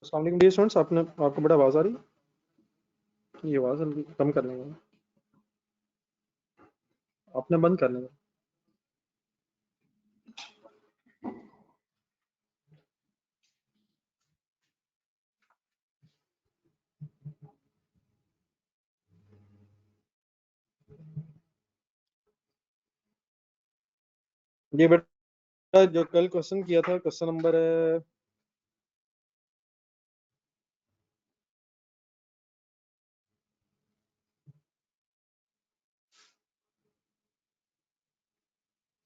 अस्सलाम वालेकुम dear students, आपको बड़ा आवाज़ आ रही है? ये आवाज़ हल्की कम कर लेंगे, आपने बंद कर लेंगे। ये बेटा जो कल क्वेश्चन किया था, क्वेश्चन नंबर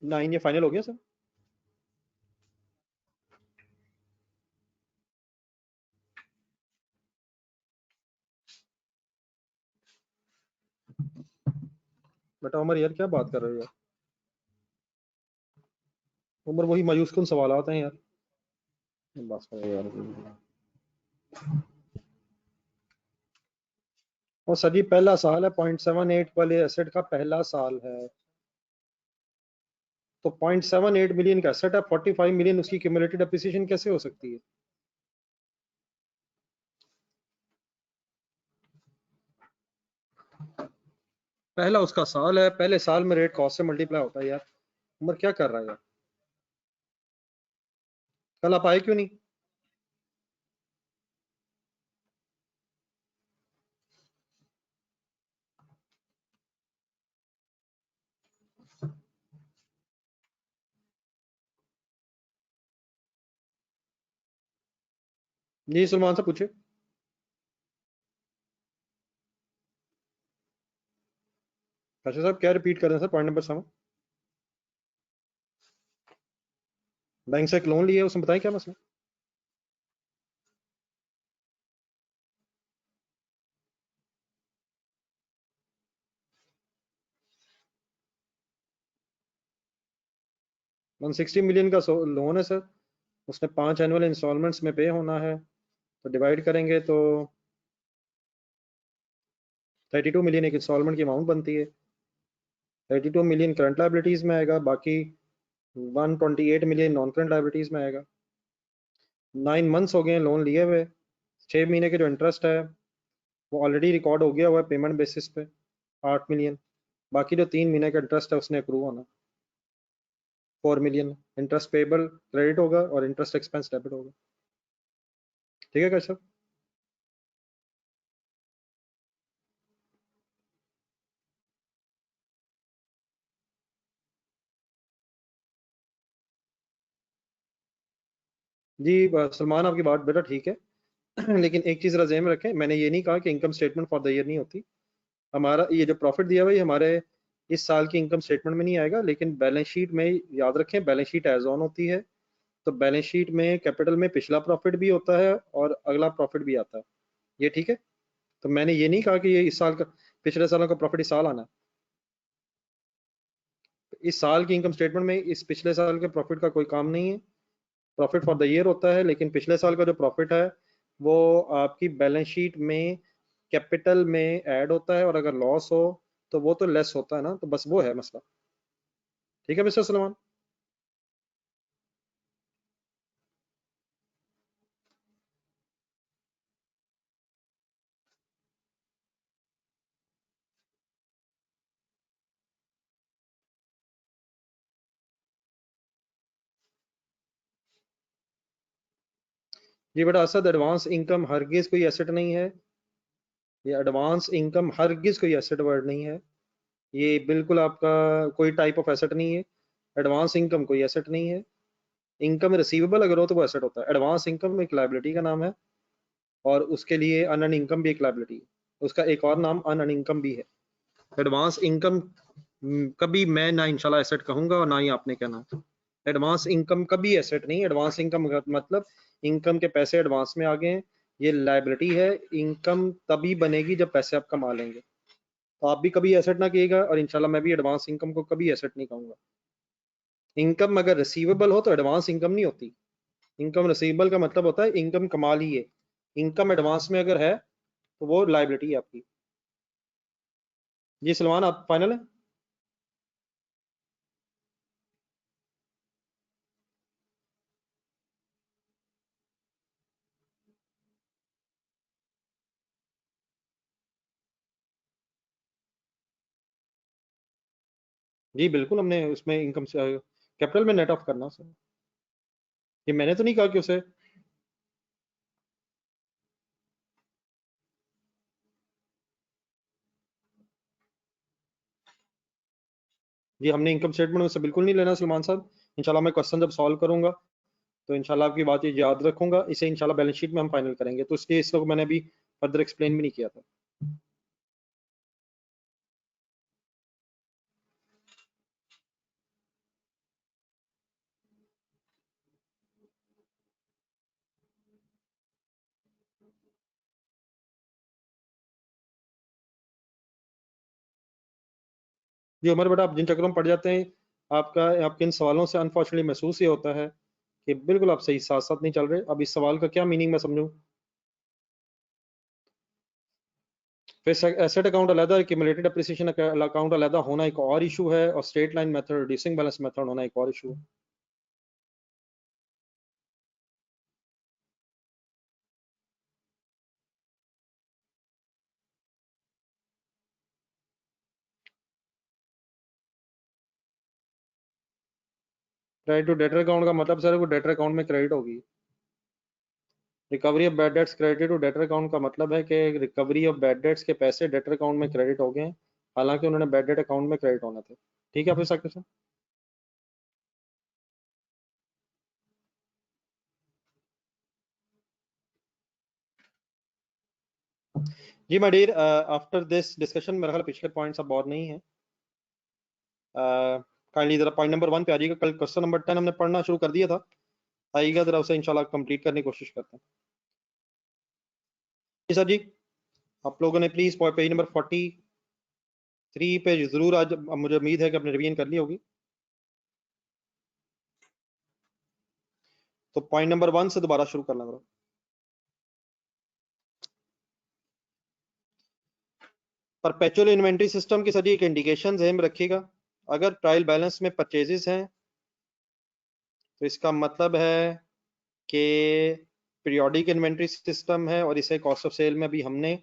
9, ये फाइनल हो गया सर? बेटा उमर यार, क्या बात कर रहे हो यार? उमर, वही मायूस कुन सवाल आते हैं यार। बस करो यार। और सर जी पहला साल है, 0.78 वाले एसेट का पहला साल है, तो 0.78 मिलियन का एसेट है, 45 मिलियन उसकी क्यूमुलेटेड एप्रिसिएशन कैसे हो सकती है? पहला उसका साल है, पहले साल में रेट कॉस्ट से मल्टीप्लाई होता है यार। उमर क्या कर रहा है यार? कल आप आए क्यों नहीं? जी सलमान से पूछे। अच्छा साहब, क्या रिपीट कर रहे हैं सर? Point number 7। बैंक से एक लोन लिया है, उसमें बताएं क्या मसला? 160 मिलियन का लोन है सर। उसने 5 एनुअल इंस्टॉलमेंट्स में पे होना है, तो डिवाइड करेंगे तो 32 मिलियन एक इंस्टॉलमेंट की अमाउंट बनती है। 32 मिलियन करंट लाइबिलिटीज में आएगा, बाकी 128 मिलियन नॉन करंट लाइबिलिटीज में आएगा। 9 मंथ्स हो गए हैं लोन लिए हुए। 6 महीने के जो इंटरेस्ट है वो ऑलरेडी रिकॉर्ड हो गया हुआ है पेमेंट बेसिस पे, 8 मिलियन। बाकी जो 3 महीने का इंटरेस्ट है उसने अक्रू होना, 4 मिलियन। इंटरेस्ट पेबल क्रेडिट होगा और इंटरेस्ट एक्सपेंस डेबिट होगा। ठीक है कैसे? जी सलमान, आपकी बात बेटा ठीक है। लेकिन एक चीज़ जरा ज़हन में रखें, मैंने ये नहीं कहा कि income statement for the year नहीं होती। हमारा ये जो प्रॉफिट दिया हुआ है ये हमारे इस साल की इनकम स्टेटमेंट में नहीं आएगा, लेकिन बैलेंस शीट में याद रखें, बैलेंस शीट एज ऑन होती है। तो बैलेंस शीट में कैपिटल में पिछला प्रॉफिट भी होता है और अगला प्रॉफिट भी आता है। ये ठीक है? तो मैंने ये नहीं कहा कि ये इस साल का, पिछले सालों का प्रॉफिट इस साल आना है। इस साल की इनकम स्टेटमेंट में इस पिछले साल के प्रॉफिट का कोई काम नहीं है। प्रॉफिट फॉर द ईयर होता है, लेकिन पिछले साल का जो प्रॉफिट है वो आपकी बैलेंस शीट में कैपिटल में ऐड होता है, और अगर लॉस हो तो वो तो लेस होता है ना, तो बस वो है मसला। ठीक है मिस्टर सलमान? जी बेटा असद, एडवांस इनकम हरगिज कोई एसेट नहीं है। ये एडवांस इनकम हरगिज कोई एसेट वर्ड नहीं है। ये बिल्कुल आपका कोई टाइप ऑफ एसेट नहीं है। एडवांस इनकम कोई एसेट नहीं है। इनकम रिसीवेबल अगर हो तो वो एसेट होता है। एडवांस इनकम एक लाइबिलिटी का नाम है, और उसके लिए अनअर्न इनकम भी एक लाइबिलिटी है। उसका एक और नाम अनअर्न इनकम भी है। एडवांस इनकम कभी मैं ना इंशाल्लाह एसेट कहूंगा और ना ही आपने कहना। एडवांस इनकम कभी एसेट नहीं। एडवांस इनकम मतलब इनकम के पैसे एडवांस में आ गए हैं, ये लाइबिलिटी है। इनकम तभी बनेगी जब पैसे आप कमा लेंगे। तो आप भी कभी एसेट ना कहिएगा, और इंशाल्लाह मैं भी एडवांस इनकम को कभी एसेट नहीं कहूंगा। इनकम अगर रिसीवेबल हो तो एडवांस इनकम नहीं होती। इनकम रिसीवेबल का मतलब होता है इनकम कमा ली है। इनकम एडवांस में अगर है तो वो लाइबिलिटी है आपकी। जी सलमान, आप फाइनल है? जी बिल्कुल, हमने उसमें इनकम कैपिटल में नेट ऑफ करना सर। ये मैंने तो नहीं कहा कि उसे, जी हमने इनकम स्टेटमेंट में से बिल्कुल नहीं लेना सलमान साहब। इंशाल्लाह मैं क्वेश्चन जब सॉल्व करूंगा तो इंशाल्लाह आपकी बात ये याद रखूंगा, इसे इंशाल्लाह बैलेंस शीट में हम फाइनल करेंगे, तो इसलिए इसको मैंने अभी फर्दर एक्सप्लेन भी नहीं किया था। जी उमर बेटा, आप जिन चक्करों में पड़ जाते हैं, आपका आपके इन सवालों से अनफॉर्चुनेटली महसूस ये होता है कि बिल्कुल आप सही साथ साथ नहीं चल रहे। अब इस सवाल का क्या मीनिंग मैं समझूं? फिर एसेट अकाउंट अलग, क्यूमुलेटेड अप्रिसिएशन अकाउंट अलग होना एक और इशू है, और straight line method, reducing balance method होना एक और इशू है। क्रेडिट टू डेटर अकाउंट का मतलब सर, वो डेटर अकाउंट में क्रेडिट होगी। Recovery of bad debts credit to debtor account का मतलब है कि रिकवरी ऑफ बैड डेट्स के पैसे डेटर अकाउंट में क्रेडिट हो गए हैं, हालांकि उन्होंने बैड डेट अकाउंट में क्रेडिट होने थे। ठीक है फिर साकिब सर? जी my dear, after this discussion मेरे ख्याल पिछले पॉइंट्स अब और नहीं है। काइंडली जरा पॉइंट नंबर 1 पे आ जाइएगा। कल क्वेश्चन नंबर 10 हमने पढ़ना शुरू कर दिया था, आइएगा जरा उसे इंशाल्लाह कंप्लीट करने की कोशिश करते हैं। जी सर जी, आप लोगों ने प्लीज पेज नंबर 43 पे जरूर आज, मुझे उम्मीद है कि आपने रिवीजन कर ली होगी। तो पॉइंट नंबर 1 से दोबारा शुरू करना जरा। परपेचुअल इन्वेंट्री सिस्टम की सर एक इंडिकेशन ध्यान में रखिएगा। अगर ट्रायल बैलेंस में परचेजेस हैं तो इसका मतलब है कि पीरियोडिक इन्वेंट्री सिस्टम है, और इसे कॉस्ट ऑफ सेल में भी हमने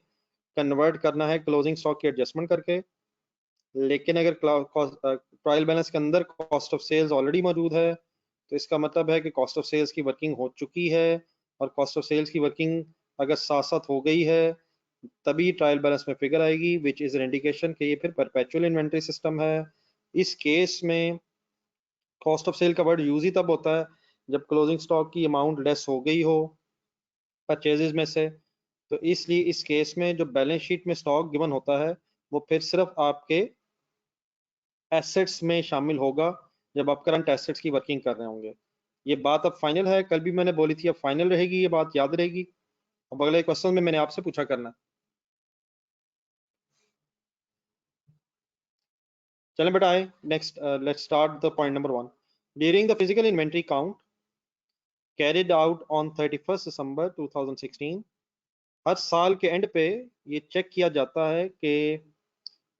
कन्वर्ट करना है क्लोजिंग स्टॉक की एडजस्टमेंट करके। लेकिन अगर ट्रायल बैलेंस के अंदर कॉस्ट ऑफ सेल्स ऑलरेडी मौजूद है तो इसका मतलब है कि कॉस्ट ऑफ सेल्स की वर्किंग हो चुकी है, और कॉस्ट ऑफ सेल्स की वर्किंग अगर साथ साथ हो गई है तभी ट्रायल बैलेंस में फिगर आएगी, विच इज एन इंडिकेशन कि ये फिर परपेचुअल इन्वेंट्री सिस्टम है। इस केस में कॉस्ट ऑफ सेल का वर्ड यूज ही तब होता है जब क्लोजिंग स्टॉक की अमाउंट लेस हो गई हो परचेजेस में से। तो इसलिए इस केस में जो बैलेंस शीट में स्टॉक गिवन होता है वो फिर सिर्फ आपके एसेट्स में शामिल होगा जब आप करंट एसेट्स की वर्किंग कर रहे होंगे। ये बात अब फाइनल है, कल भी मैंने बोली थी, अब फाइनल रहेगी, ये बात याद रहेगी। अब अगले क्वेश्चन में मैंने आपसे पूछा करना है। चलें बेटा आए next, let's start the point number 1। During the physical inventory count carried out on 31 दिसंबर 2016, हर साल के एंड पे ये चेक किया जाता है कि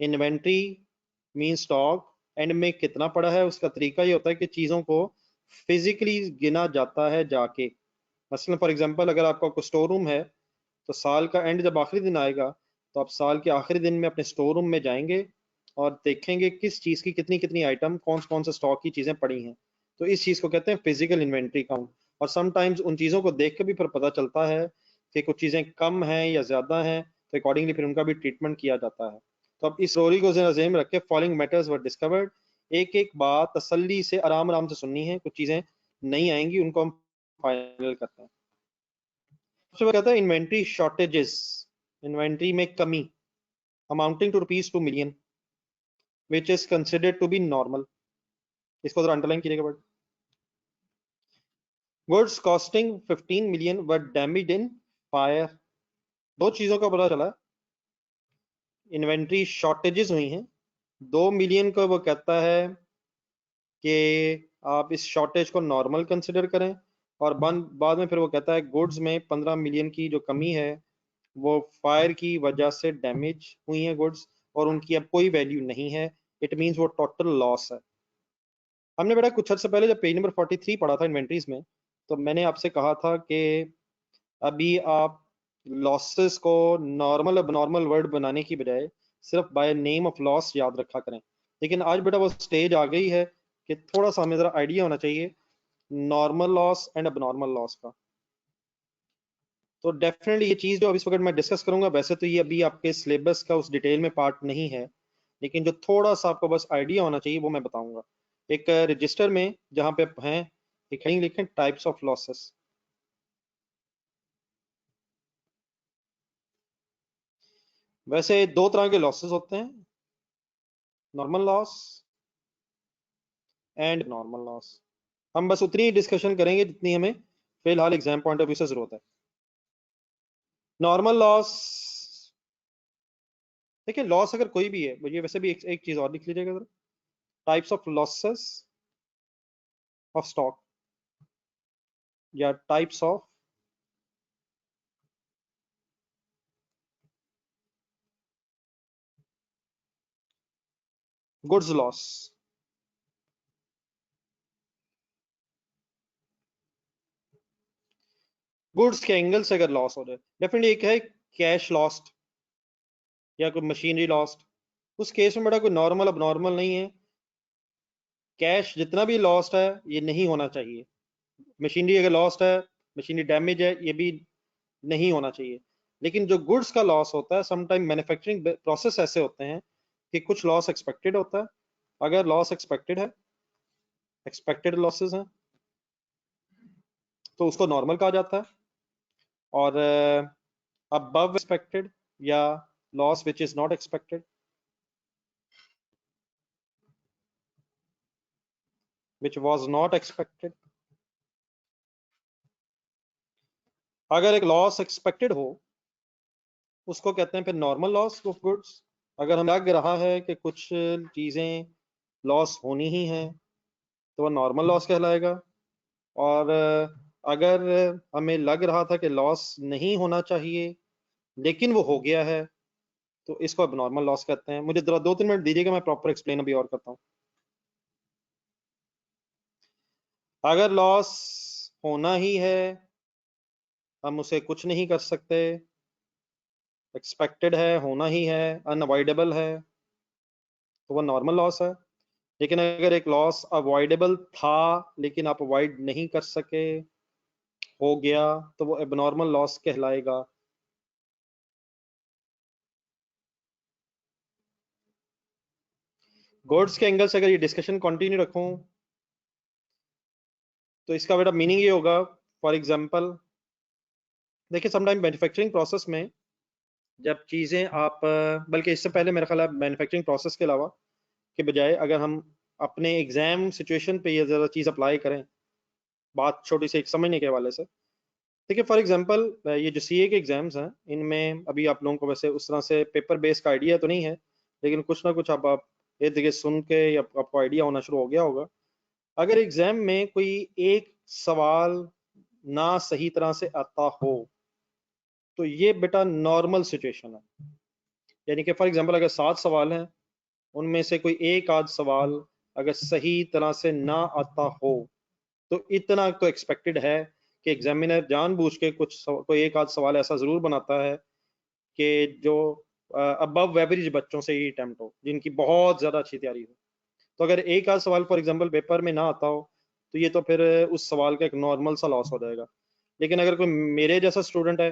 इन्वेंट्री मीन स्टॉक एंड में कितना पड़ा है। उसका तरीका ये होता है कि चीज़ों को फिजिकली गिना जाता है जाके। मसलन फॉर एग्जांपल, अगर आपका कोई स्टोर रूम है तो साल का एंड जब आखिरी दिन आएगा तो आप साल के आखिरी दिन में अपने स्टोर रूम में जाएंगे और देखेंगे किस चीज़ की कितनी कितनी आइटम, कौन कौन से स्टॉक की चीज़ें पड़ी हैं। तो इस चीज़ को कहते हैं फिजिकल इन्वेंट्री काउंट। और समटाइम्स उन चीज़ों को देख के भी फिर पता चलता है कि कुछ चीज़ें कम हैं या ज़्यादा हैं, तो अकॉर्डिंगली फिर उनका भी ट्रीटमेंट किया जाता है। तो अब इस स्टोरी को ज़हन में रख के फॉलोइंग मैटर्स वर डिस्कवर्ड। एक एक बात तसल्ली से आराम आराम से सुननी है, कुछ चीज़ें नहीं आएंगी, उनको हम फाइनल करते हैं। सबसे पहले कहता है इन्वेंट्री शॉर्टेजेस, इन्वेंट्री में कमी amounting to ₹2 million which is considered to be normal. इसको जरा अंडरलाइन कीजिएगा but. Goods costing 15 million were damaged in fire. दो चीजों का पता चला, इन्वेंट्री शॉर्टेजेस हुई हैं। 2 million को वो कहता है कि आप इस शॉर्टेज को नॉर्मल कंसिडर करें, और बाद में फिर वो कहता है गुड्स में 15 million की जो कमी है वो फायर की वजह से डैमेज हुई है गुड्स, और उनकी अब कोई वैल्यू नहीं है। इट मीन्स वो टोटल लॉस है। हमने बेटा कुछ अर्से से पहले जब पेज नंबर 43 पढ़ा था इन्वेंट्रीज में, तो मैंने आपसे कहा था कि अभी आप लॉसेस को नॉर्मल अब नॉर्मल वर्ड बनाने की बजाय सिर्फ बाय नेम ऑफ लॉस याद रखा करें। लेकिन आज बेटा वो स्टेज आ गई है कि थोड़ा सा हमें जरा आइडिया होना चाहिए नॉर्मल लॉस एंड अब लॉस का। तो डेफिनेटली ये चीज जो अभी इस वक्त मैं डिस्कस करूंगा, वैसे तो ये अभी आपके सिलेबस का उस डिटेल में पार्ट नहीं है, लेकिन जो थोड़ा सा आपको बस आइडिया होना चाहिए वो मैं बताऊंगा। एक रजिस्टर में जहां पे हैं एक हेडिंग लिखें टाइप्स ऑफ लॉसेस। वैसे दो तरह के लॉसेस होते हैं, normal loss and normal loss. हम बस उतनी ही डिस्कशन करेंगे जितनी हमें फिलहाल एग्जाम पॉइंट ऑफ व्यू से जरूरत है। नॉर्मल लॉस, देखिए लॉस अगर कोई भी है, मुझे वैसे भी एक चीज और लिख लीजिएगा जरा, types of losses of stock या types of goods loss. Goods के एंगल से अगर लॉस हो जाए, डेफिनेटली एक है कैश लॉस्ट या कोई मशीनरी लॉस्ट। उस केस में बड़ा कोई नॉर्मल अब नॉर्मल नहीं है, कैश जितना भी लॉस्ट है ये नहीं होना चाहिए। मशीनरी अगर लॉस्ट है, मशीनरी डैमेज है, ये भी नहीं होना चाहिए। लेकिन जो गुड्स का लॉस होता है, समटाइम मैन्युफैक्चरिंग प्रोसेस ऐसे होते हैं कि कुछ लॉस एक्सपेक्टेड होता है। अगर लॉस एक्सपेक्टेड है, एक्सपेक्टेड लॉसेस हैं, तो उसको नॉर्मल कहा जाता है। और अबव एक्सपेक्टेड या loss which is not expected, which was not expected. अगर एक लॉस एक्सपेक्टेड हो उसको कहते हैं फिर नॉर्मल लॉस ऑफ गुड्स। अगर हमें लग रहा है कि कुछ चीजें लॉस होनी ही हैं तो वह नॉर्मल लॉस कहलाएगा। और अगर हमें लग रहा था कि लॉस नहीं होना चाहिए लेकिन वो हो गया है, तो इसको अब नॉर्मल लॉस कहते हैं। मुझे जरा 2-3 मिनट दीजिएगा, मैं प्रॉपर एक्सप्लेन अभी और करता हूँ। अगर लॉस होना ही है, हम उसे कुछ नहीं कर सकते, एक्सपेक्टेड है, होना ही है, अनअवॉइडेबल है, तो वह नॉर्मल लॉस है। लेकिन अगर एक लॉस अवॉइडेबल था लेकिन आप अवॉइड नहीं कर सके, हो गया, तो वो एबनॉर्मल लॉस कहलाएगा। गुड्स के एंगल से अगर ये डिस्कशन कंटिन्यू रखूं तो इसका बेटा मीनिंग ये होगा, फॉर एग्जांपल देखिए समटाइम मैन्युफैक्चरिंग प्रोसेस में जब चीज़ें आप बल्कि इससे पहले मेरा ख्याल है मैन्युफैक्चरिंग प्रोसेस के अलावा के बजाय अगर हम अपने एग्जाम सिचुएशन पे ये ज़रा चीज़ अप्लाई करें, बात छोटी सी एक समझने के हवाले से। देखिए फॉर एग्जांपल ये जो सीए के एग्जाम्स हैं, इनमें अभी आप लोगों को वैसे उस तरह से पेपर बेस का आइडिया तो नहीं है, लेकिन कुछ ना कुछ आप इर्द गिर्द सुन के या आपको आइडिया होना शुरू हो गया होगा। अगर एग्जाम में कोई एक सवाल ना सही तरह से आता हो तो ये बेटा नॉर्मल सिचुएशन है। यानी कि फॉर एग्जांपल अगर 7 सवाल हैं, उनमें से कोई एक आध सवाल अगर सही तरह से ना आता हो तो इतना तो एक्सपेक्टेड है कि एग्जामिनर जानबूझ के कोई एक आध सवाल ऐसा जरूर बनाता है कि जो अबव एवरेज बच्चों से ही अटेम्प्ट हो, जिनकी बहुत ज्यादा अच्छी तैयारी हो। तो अगर एक आध सवाल फॉर एग्जांपल पेपर में ना आता हो तो ये तो फिर उस सवाल का एक नॉर्मल सा लॉस हो जाएगा। लेकिन अगर कोई मेरे जैसा स्टूडेंट है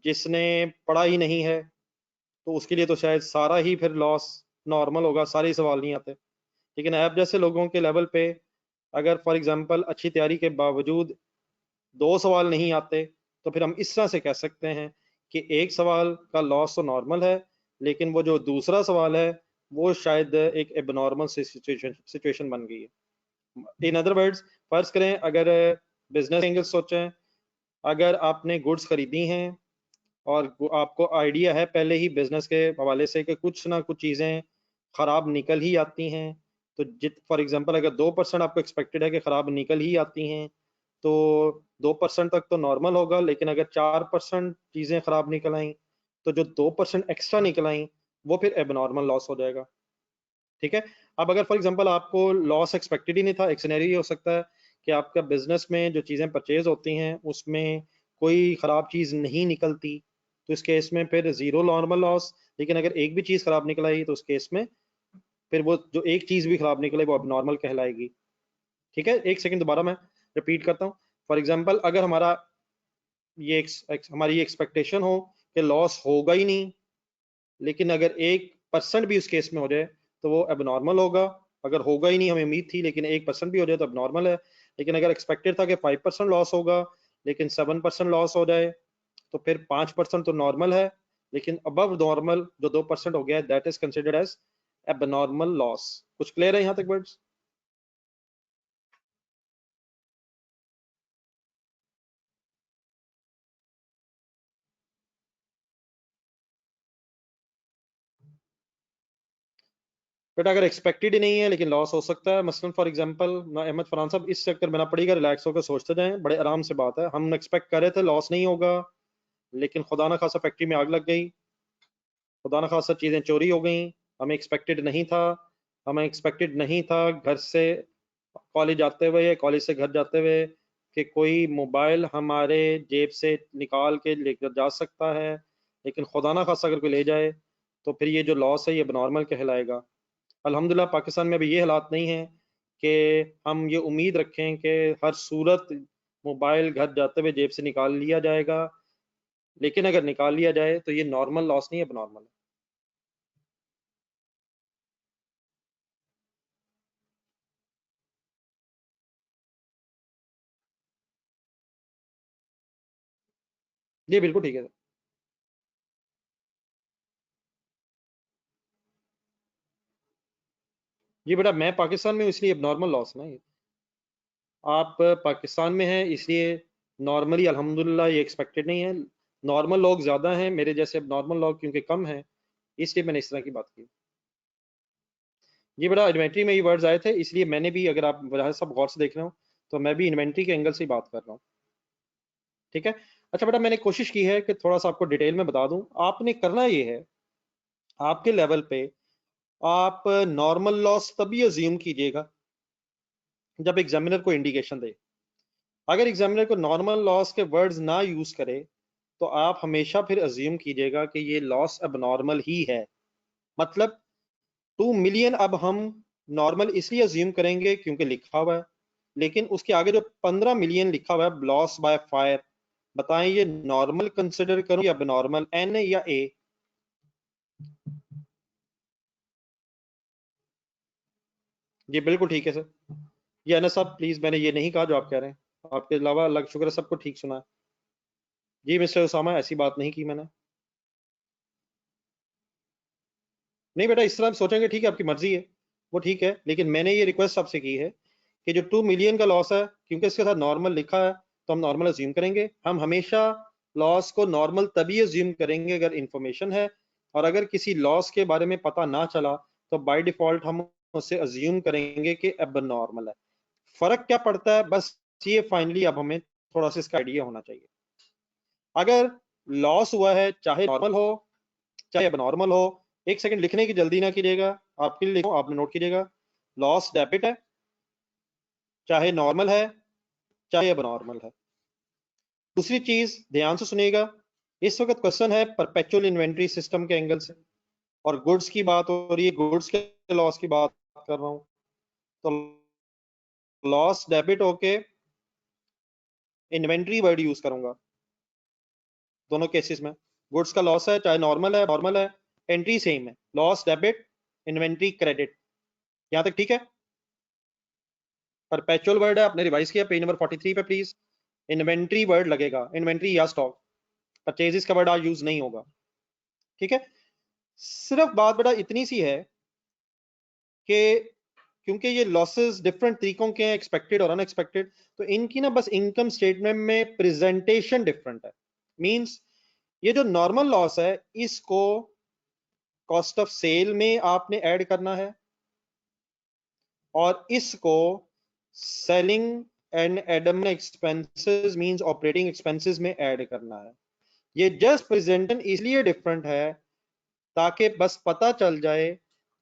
जिसने पढ़ा ही नहीं है, तो उसके लिए तो शायद सारा ही फिर लॉस नॉर्मल होगा, सारे सवाल नहीं आते। लेकिन ऐप जैसे लोगों के लेवल पे अगर फॉर एग्जांपल अच्छी तैयारी के बावजूद 2 सवाल नहीं आते, तो फिर हम इस तरह से कह सकते हैं कि एक सवाल का लॉस तो नॉर्मल है, लेकिन वो जो दूसरा सवाल है वो शायद एक एबनॉर्मल सिचुएशन बन गई है। इन अदर वर्ड्स, फर्ज करें अगर बिजनेस एंगल सोचें, अगर आपने गुड्स खरीदी हैं और आपको आइडिया है पहले ही बिजनेस के हवाले से कि कुछ ना कुछ चीज़ें खराब निकल ही आती हैं, तो जित फॉर एग्जांपल अगर 2% आपको एक्सपेक्टेड है कि खराब निकल ही आती हैं, तो 2% तक तो नॉर्मल होगा। लेकिन अगर 4% चीज़ें खराब निकल आई तो जो 2% एक्स्ट्रा निकल आई वो फिर एबनॉर्मल लॉस हो जाएगा। ठीक है। अब अगर फॉर एग्जांपल आपको लॉस एक्सपेक्टेड ही नहीं था, एक सिनेरियो हो सकता है कि आपका बिजनेस में जो चीज़ें परचेज होती हैं उसमें कोई ख़राब चीज़ नहीं निकलती, तो इस केस में फिर जीरो नॉर्मल लॉस। लेकिन अगर एक भी चीज़ खराब निकल आई तो उस केस में फिर वो जो एक चीज भी खराब निकले वो abnormal कहलाएगी। ठीक है, एक सेकंड दोबारा मैं रिपीट करता हूँ। फॉर एग्जाम्पल, अगर हमारा ये हमारी ये एक्सपेक्टेशन हो कि लॉस होगा ही नहीं, लेकिन अगर 1% भी उस केस में हो जाए तो वो एबनॉर्मल होगा। अगर होगा ही नहीं, हमें उम्मीद थी, लेकिन 1% भी हो जाए तो एबनॉर्मल है। लेकिन अगर एक्सपेक्टेड था कि 5% लॉस होगा, लेकिन 7% लॉस हो जाए, तो फिर 5% तो नॉर्मल है, लेकिन अबव नॉर्मल जो 2% हो गया, that is considered as abnormal loss. कुछ क्लियर है यहाँ तक वर्ड्स? बट अगर एक्सपेक्टेड ही नहीं है लेकिन लॉस हो सकता है, मसलन फॉर एग्जांपल ना, अहमद फरहान साहब इस सेक्टर में ना पड़ेगा, रिलैक्स होकर सोचते जाएं, बड़े आराम से बात है। हम एक्सपेक्ट कर रहे थे लॉस नहीं होगा, लेकिन खुदा ना खासा फैक्ट्री में आग लग गई, खुदा न खासा चीज़ें चोरी हो गई, हमें एक्सपेक्टेड नहीं था। हमें एक्सपेक्टेड नहीं था घर से कॉलेज जाते हुए या कॉलेज से घर जाते हुए कि कोई मोबाइल हमारे जेब से निकाल के लेकर जा सकता है, लेकिन खुदा ना खासा अगर कोई ले जाए तो फिर ये जो लॉस है ये नॉर्मल कहलाएगा। अल्हम्दुलिल्लाह पाकिस्तान में अभी ये हालात नहीं है कि हम ये उम्मीद रखें कि हर सूरत मोबाइल घर जाते हुए जेब से निकाल लिया जाएगा, लेकिन अगर निकाल लिया जाए तो ये नॉर्मल लॉस नहीं है, नॉर्मल है। ये बिल्कुल ठीक है। जी बेटा, मैं पाकिस्तान में हूँ इसलिए अब नॉर्मल लॉस ना ये। आप पाकिस्तान में हैं इसलिए नॉर्मली अल्हम्दुलिल्लाह ये एक्सपेक्टेड नहीं है। नॉर्मल लोग ज्यादा हैं, मेरे जैसे अब नॉर्मल लोग क्योंकि कम हैं, इसलिए मैंने इस तरह की बात की। जी बेटा, इन्वेंट्री में ये वर्ड्स आए थे, इसलिए मैंने भी, अगर आप वजह सब गौर से देख रहे हो, तो मैं भी इन्वेंट्री के एंगल से ही बात कर रहा हूँ। ठीक है। अच्छा बेटा, मैंने कोशिश की है कि थोड़ा सा आपको डिटेल में बता दूं। आपने करना ये है, आपके लेवल पे आप नॉर्मल लॉस तभी अज्यूम कीजिएगा जब एग्जामिनर को इंडिकेशन दे। अगर एग्जामिनर को नॉर्मल लॉस के वर्ड्स ना यूज करे तो आप हमेशा फिर अज्यूम कीजिएगा कि ये लॉस अब नॉर्मल ही है। मतलब 2 मिलियन अब हम नॉर्मल इसलिए अज्यूम करेंगे क्योंकि लिखा हुआ है, लेकिन उसके आगे जो 15 मिलियन लिखा हुआ है लॉस बाय फायर, बताएं ये नॉर्मल कंसिडर करूं या नॉर्मल, एन या ए? ये बिल्कुल ठीक है सर। ये अनस साहब प्लीज, मैंने ये नहीं कहा जो आप कह रहे हैं, आपके अलावा अल्लाह का शुक्र है सबको ठीक सुना है। जी मिस्टर उसामा, ऐसी बात नहीं की मैंने। नहीं बेटा, इस तरह आप सोचेंगे ठीक है, आपकी मर्जी है, वो ठीक है, लेकिन मैंने ये रिक्वेस्ट आपसे की है कि जो 2 मिलियन का लॉस है, क्योंकि इसके साथ नॉर्मल लिखा है तो हम नॉर्मल अज्यूम करेंगे। हम हमेशा लॉस को नॉर्मल तभी अज्यूम करेंगे अगर इंफॉर्मेशन है, और अगर किसी लॉस के बारे में पता ना चला तो बाय डिफॉल्ट हम उसे अज्यूम करेंगे कि अब नॉर्मल है। फर्क क्या पड़ता है, बस ये फाइनली अब हमें थोड़ा सा इसका आइडिया होना चाहिए। अगर लॉस हुआ है, चाहे नॉर्मल हो चाहे अब नॉर्मल हो, एक सेकंड लिखने की जल्दी ना कीजिएगा, आपके लिए लिखो, आपने नोट कीजिएगा। लॉस डेबिट है, चाहे नॉर्मल है चाहे अब नॉर्मल है। दूसरी चीज ध्यान से सुनिएगा, इस वक्त क्वेश्चन है परपेचुअल इन्वेंट्री सिस्टम के एंगल से, और गुड्स की बात हो रही है, गुड्स के लॉस की बात कर रहा हूं। तो लॉस डेबिट होके इन्वेंट्री वर्ड यूज करूंगा दोनों केसेस में। गुड्स का लॉस है, चाहे नॉर्मल है, एंट्री सेम है, लॉस डेबिट, इन्वेंट्री क्रेडिट। यहां तक ठीक है? परपेचुअल वर्ड है, आपने रिवाइज किया पेज नंबर 43 पे प्लीज। इन्वेंट्री वर्ड लगेगा, इन्वेंट्री या स्टॉक, परचेजेस का वर्ड आज यूज नहीं होगा। ठीक है। सिर्फ बात बेटा इतनी सी है कि क्योंकि ये लॉसेस डिफरेंट तरीकों के हैं, एक्सपेक्टेड और अनएक्सपेक्टेड, तो इनकी ना बस इनकम स्टेटमेंट में प्रेजेंटेशन डिफरेंट है। मींस ये जो नॉर्मल लॉस है इसको कॉस्ट ऑफ सेल में आपने ऐड करना है, और इसको selling and Adam expenses means operating expenses में ऐड करना है। ये जस्ट प्रेजेंटेशन इसलिए डिफरेंट है ताकि बस पता चल जाए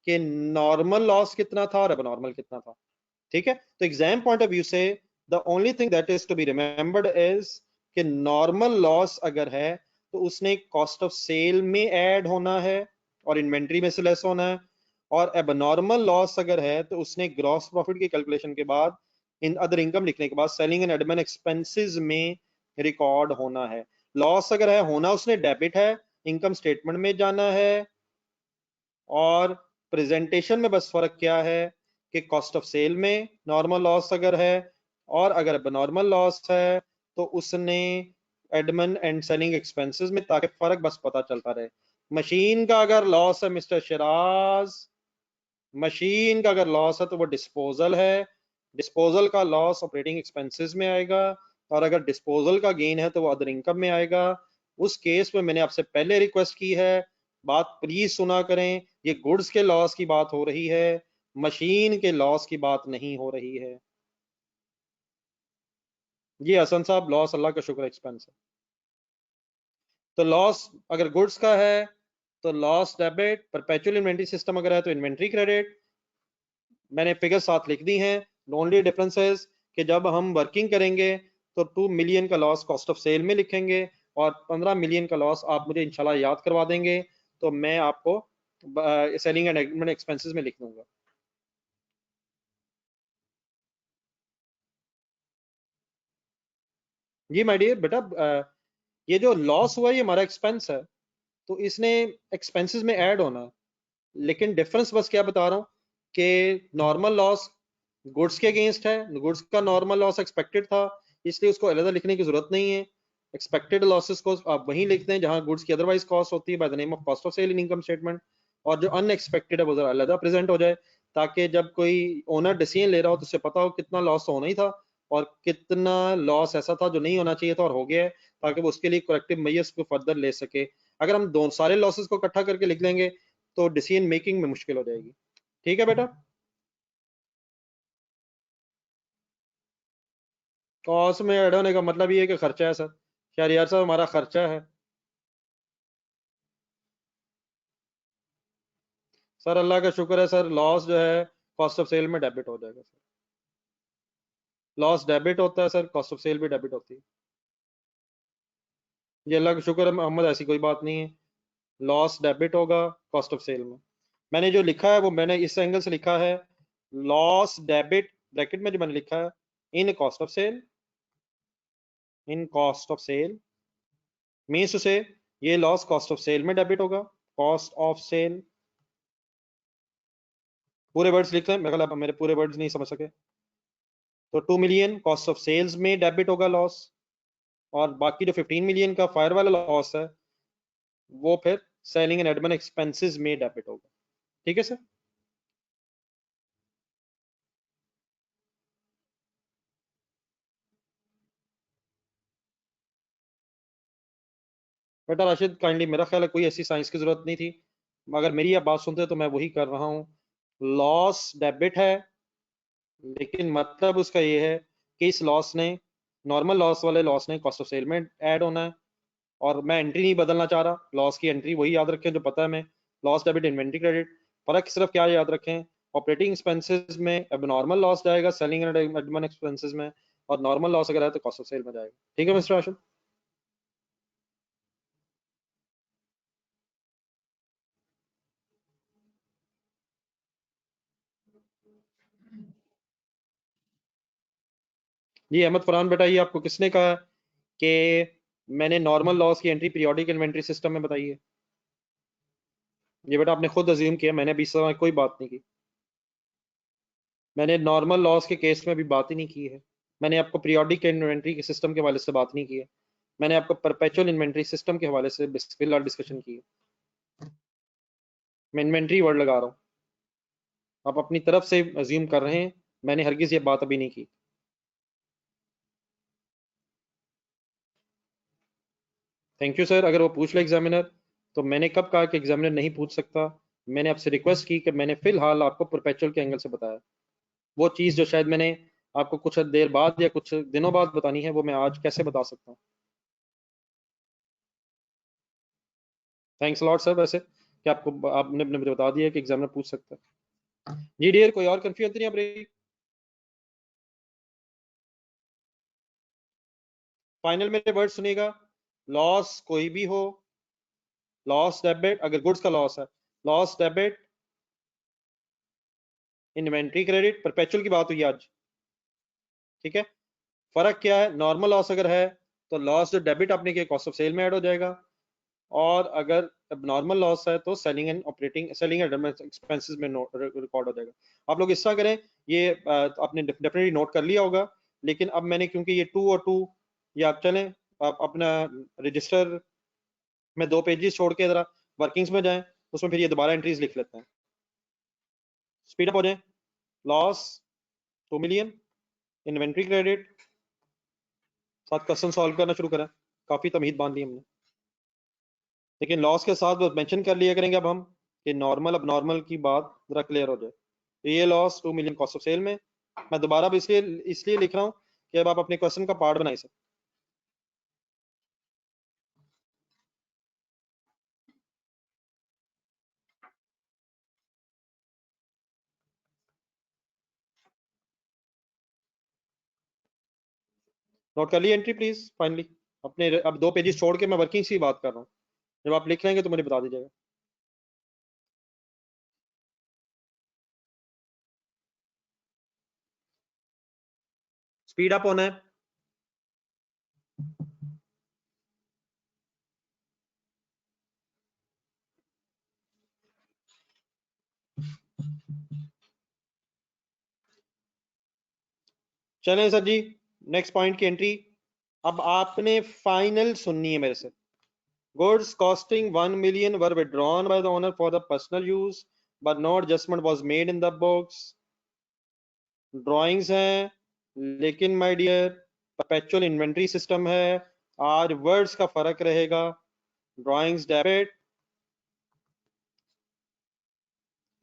कि नॉर्मल लॉस कितना था और अब नॉर्मल कितना था। ठीक है। तो एग्जाम पॉइंट ऑफ व्यू से the only thing that is to be remembered is कि नॉर्मल लॉस अगर है तो उसने कॉस्ट ऑफ सेल में ऐड होना है और इन्वेंट्री में से लेस होना है, और एबनॉर्मल लॉस अगर है तो उसने ग्रॉस प्रॉफिट की कैलकुलेशन के बाद इन अदर इनकम लिखने के बाद सेलिंग एंड एडमिन एक्सपेंसेस में रिकॉर्ड होना है। लॉस अगर है होना उसने डेबिट है, इनकम स्टेटमेंट में जाना है, और प्रेजेंटेशन में बस फर्क क्या है कि कॉस्ट ऑफ सेल में नॉर्मल लॉस अगर है, और अगर नॉर्मल लॉस है तो उसने एडमिन एंड सेलिंग एक्सपेंसेस में, ताकि फर्क बस पता चलता रहे। मशीन का अगर लॉस है मिस्टर शिराज, मशीन का अगर लॉस है तो वो डिस्पोजल है, डिस्पोजल का लॉस ऑपरेटिंग एक्सपेंसेस में आएगा, और अगर डिस्पोजल का गेन है तो वो अदर इनकम में आएगा। उस केस में मैंने आपसे पहले रिक्वेस्ट की है, बात प्लीज सुना करें, ये गुड्स के लॉस की बात हो रही है, मशीन के लॉस की बात नहीं हो रही है। ये हसन साहब लॉस अल्लाह का शुक्र एक्सपेंस है। तो लॉस अगर गुड्स का है तो loss debit, perpetual inventory system अगर है तो इन्वेंट्री क्रेडिट। मैंने फिगर साथ लिख दी हैं। ओनली डिफरेंस है कि जब हम वर्किंग करेंगे तो 2 मिलियन का लॉस कॉस्ट ऑफ सेल में लिखेंगे, और 15 मिलियन का लॉस आप मुझे इंशाल्लाह याद करवा देंगे तो मैं आपको सेलिंग एंड एडमिन एक्सपेंसेस में लिख दूंगा। जी माय डियर बेटा, ये जो लॉस हुआ ये हमारा एक्सपेंस है, तो इसने एक्सपेंसेस में ऐड होना है। लेकिन डिफरेंस बस क्या बता रहा हूँ कि नॉर्मल लॉस गुड्स के अगेंस्ट है, गुड्स का नॉर्मल लॉस एक्सपेक्टेड था, इसलिए उसको अलग लिखने की जरूरत नहीं है। एक्सपेक्टेड लॉसेस को आप वहीं लिखते हैं जहां गुड्स की अदरवाइज कॉस्ट होती है by the name of cost of sale in income statement, और जो अनएक्सपेक्टेड है वो जरा अलग प्रेजेंट हो जाए, ताकि जब कोई ओनर डिसीजन ले रहा हो तो उसे पता हो कितना लॉस तो होना ही था और कितना लॉस ऐसा था जो नहीं होना चाहिए था और हो गया है, ताकि वो उसके लिए करेक्टिव मेजर्स को फर्दर ले सके। अगर हम दो सारे लॉसेस को इकट्ठा करके लिख लेंगे तो डिसीजन मेकिंग में मुश्किल हो जाएगी। ठीक है बेटा। कॉस्ट में ऐड होने का मतलब ये है कि खर्चा है सर, शहरियार साहब हमारा खर्चा है। सर अल्लाह का शुक्र है सर, लॉस जो है कॉस्ट ऑफ सेल में डेबिट हो जाएगा सर। लॉस डेबिट होता है सर, कॉस्ट ऑफ सेल भी डेबिट होती है। ये अल्लाह का शुक्र है मोहम्मद, ऐसी कोई बात नहीं है। लॉस डेबिट होगा कॉस्ट ऑफ सेल में। मैंने जो लिखा है वो मैंने इस एंगल से लिखा है, लॉस डेबिट ब्रैकेट में जो मैंने लिखा है in cost of sale, in cost of sale means to से ये लॉस कॉस्ट ऑफ सेल में डेबिट होगा, कॉस्ट ऑफ सेल। पूरे वर्ड्स लिख रहे हैं, मेरे ख्याल आप मेरे पूरे वर्ड्स नहीं समझ सके। तो 2 मिलियन कॉस्ट ऑफ सेल्स में डेबिट होगा लॉस, और बाकी जो 15 मिलियन का फायर वाला लॉस है वो फिर सेलिंग एंड एडमिन एक्सपेंसेस में डेबिट होगा। ठीक है सर। बेटा राशिद काइंडली, मेरा ख्याल है कोई ऐसी साइंस की जरूरत नहीं थी, अगर मेरी आप बात सुनते तो मैं वही कर रहा हूँ। लॉस डेबिट है, लेकिन मतलब उसका ये है कि इस लॉस ने, नॉर्मल लॉस वाले लॉस ने कॉस्ट ऑफ सेल में ऐड होना है, और मैं एंट्री नहीं बदलना चाह रहा, लॉस की एंट्री वही याद रखें जो पता है, मैं लॉस डेबिट इन्वेंट्री क्रेडिट। फर्क सिर्फ क्या याद रखें, ऑपरेटिंग एक्सपेंसेस में अब नॉर्मल लॉस जाएगा सेलिंग एंड एडमिन एक्सपेंसेस में, और नॉर्मल लॉस अगर है तो कॉस्ट ऑफ सेल में जाएगा। ठीक है मिस्टर आशुल। जी अहमद फरहान बेटा, ये आपको किसने कहा कि मैंने नॉर्मल लॉस की एंट्री पीरियोडिक इन्वेंट्री सिस्टम में बताई है? ये बेटा आपने खुद अज्यूम किया, मैंने अभी इस समय कोई बात नहीं की। मैंने नॉर्मल लॉस के केस में भी बात ही नहीं की है। मैंने आपको पीरियोडिक इन्वेंट्री के सिस्टम के हवाले से बात नहीं की है। मैंने आपको परपेचुअल इन्वेंट्री सिस्टम के हवाले से फिलहाल डिस्कशन की है। मैं इन्वेंट्री वर्ड लगा रहा हूँ, आप अपनी तरफ से अज्यूम कर रहे हैं, मैंने हरगिज ये बात अभी नहीं की। Thank you sir. अगर वो पूछ ले एग्जामिनर, तो मैंने कब कहा कि एग्जामिनर नहीं पूछ सकता? मैंने आपसे रिक्वेस्ट की कि मैंने फिलहाल आपको परपेचुअल के एंगल से बताया। वो चीज़ जो शायद मैंने आपको कुछ देर बाद या कुछ दिनों बाद बतानी है, वो मैं आज कैसे बता सकता हूँ? थैंक्स लॉट सर, वैसे कि आपको आपने मुझे बता दिया कि एग्जामिनर पूछ सकता है। जी डियर, कोई और कंफ्यूजन तो नहीं आप? फाइनल मेरे वर्ड सुनिएगा, लॉस कोई भी हो, लॉस डेबिट, अगर गुड्स का लॉस है, loss debit inventory credit, perpetual की बात हुई आज, ठीक है। फर्क क्या है, नॉर्मल लॉस अगर है तो लॉस जो डेबिट आपने किया कॉस्ट ऑफ सेल में ऐड हो जाएगा, और अगर नॉर्मल लॉस है तो selling and operating, selling and expenses में रिकॉर्ड हो जाएगा। आप लोग इस तरह करें, ये आपने डेफिनेटली नोट कर लिया होगा, लेकिन अब मैंने क्योंकि ये 2 और 2, ये आप चलें, आप अपना रजिस्टर में 2 पेजेस छोड़ के जरा वर्किंग्स में जाएं, उसमें फिर ये दोबारा एंट्रीज लिख लेते हैं। स्पीड अप हो जाए, लॉस 2 मिलियन, इन्वेंट्री क्रेडिट, साथ क्वेश्चन सॉल्व करना शुरू करें, काफी तमीद बांध ली हमने, लेकिन लॉस के साथ मेंशन कर लिया करेंगे अब हम कि नॉर्मल, अब नॉर्मल की बात जरा क्लियर हो जाए। तो ये loss 2 million cost of sale में, मैं दोबारा अब इसलिए लिख रहा हूँ कि अब आप अपने क्वेश्चन का पार्ट बनाई सकते। नोट कर ली एंट्री प्लीज फाइनली अपने, अब 2 पेजेस छोड़ के मैं वर्किंग की बात कर रहा हूँ, जब आप लिख लेंगे तो मुझे बता दीजिएगा। स्पीड अप होना है। चलें सर जी, नेक्स्ट पॉइंट की एंट्री अब आपने फाइनल सुननी है मेरे से। Goods costing 1 million were withdrawn by the owner for the personal use, but no adjustment was made in the books. Drawings हैं, लेकिन my dear perpetual inventory system है, आज वर्ड्स का फर्क रहेगा। ड्राइंग्स डेबिट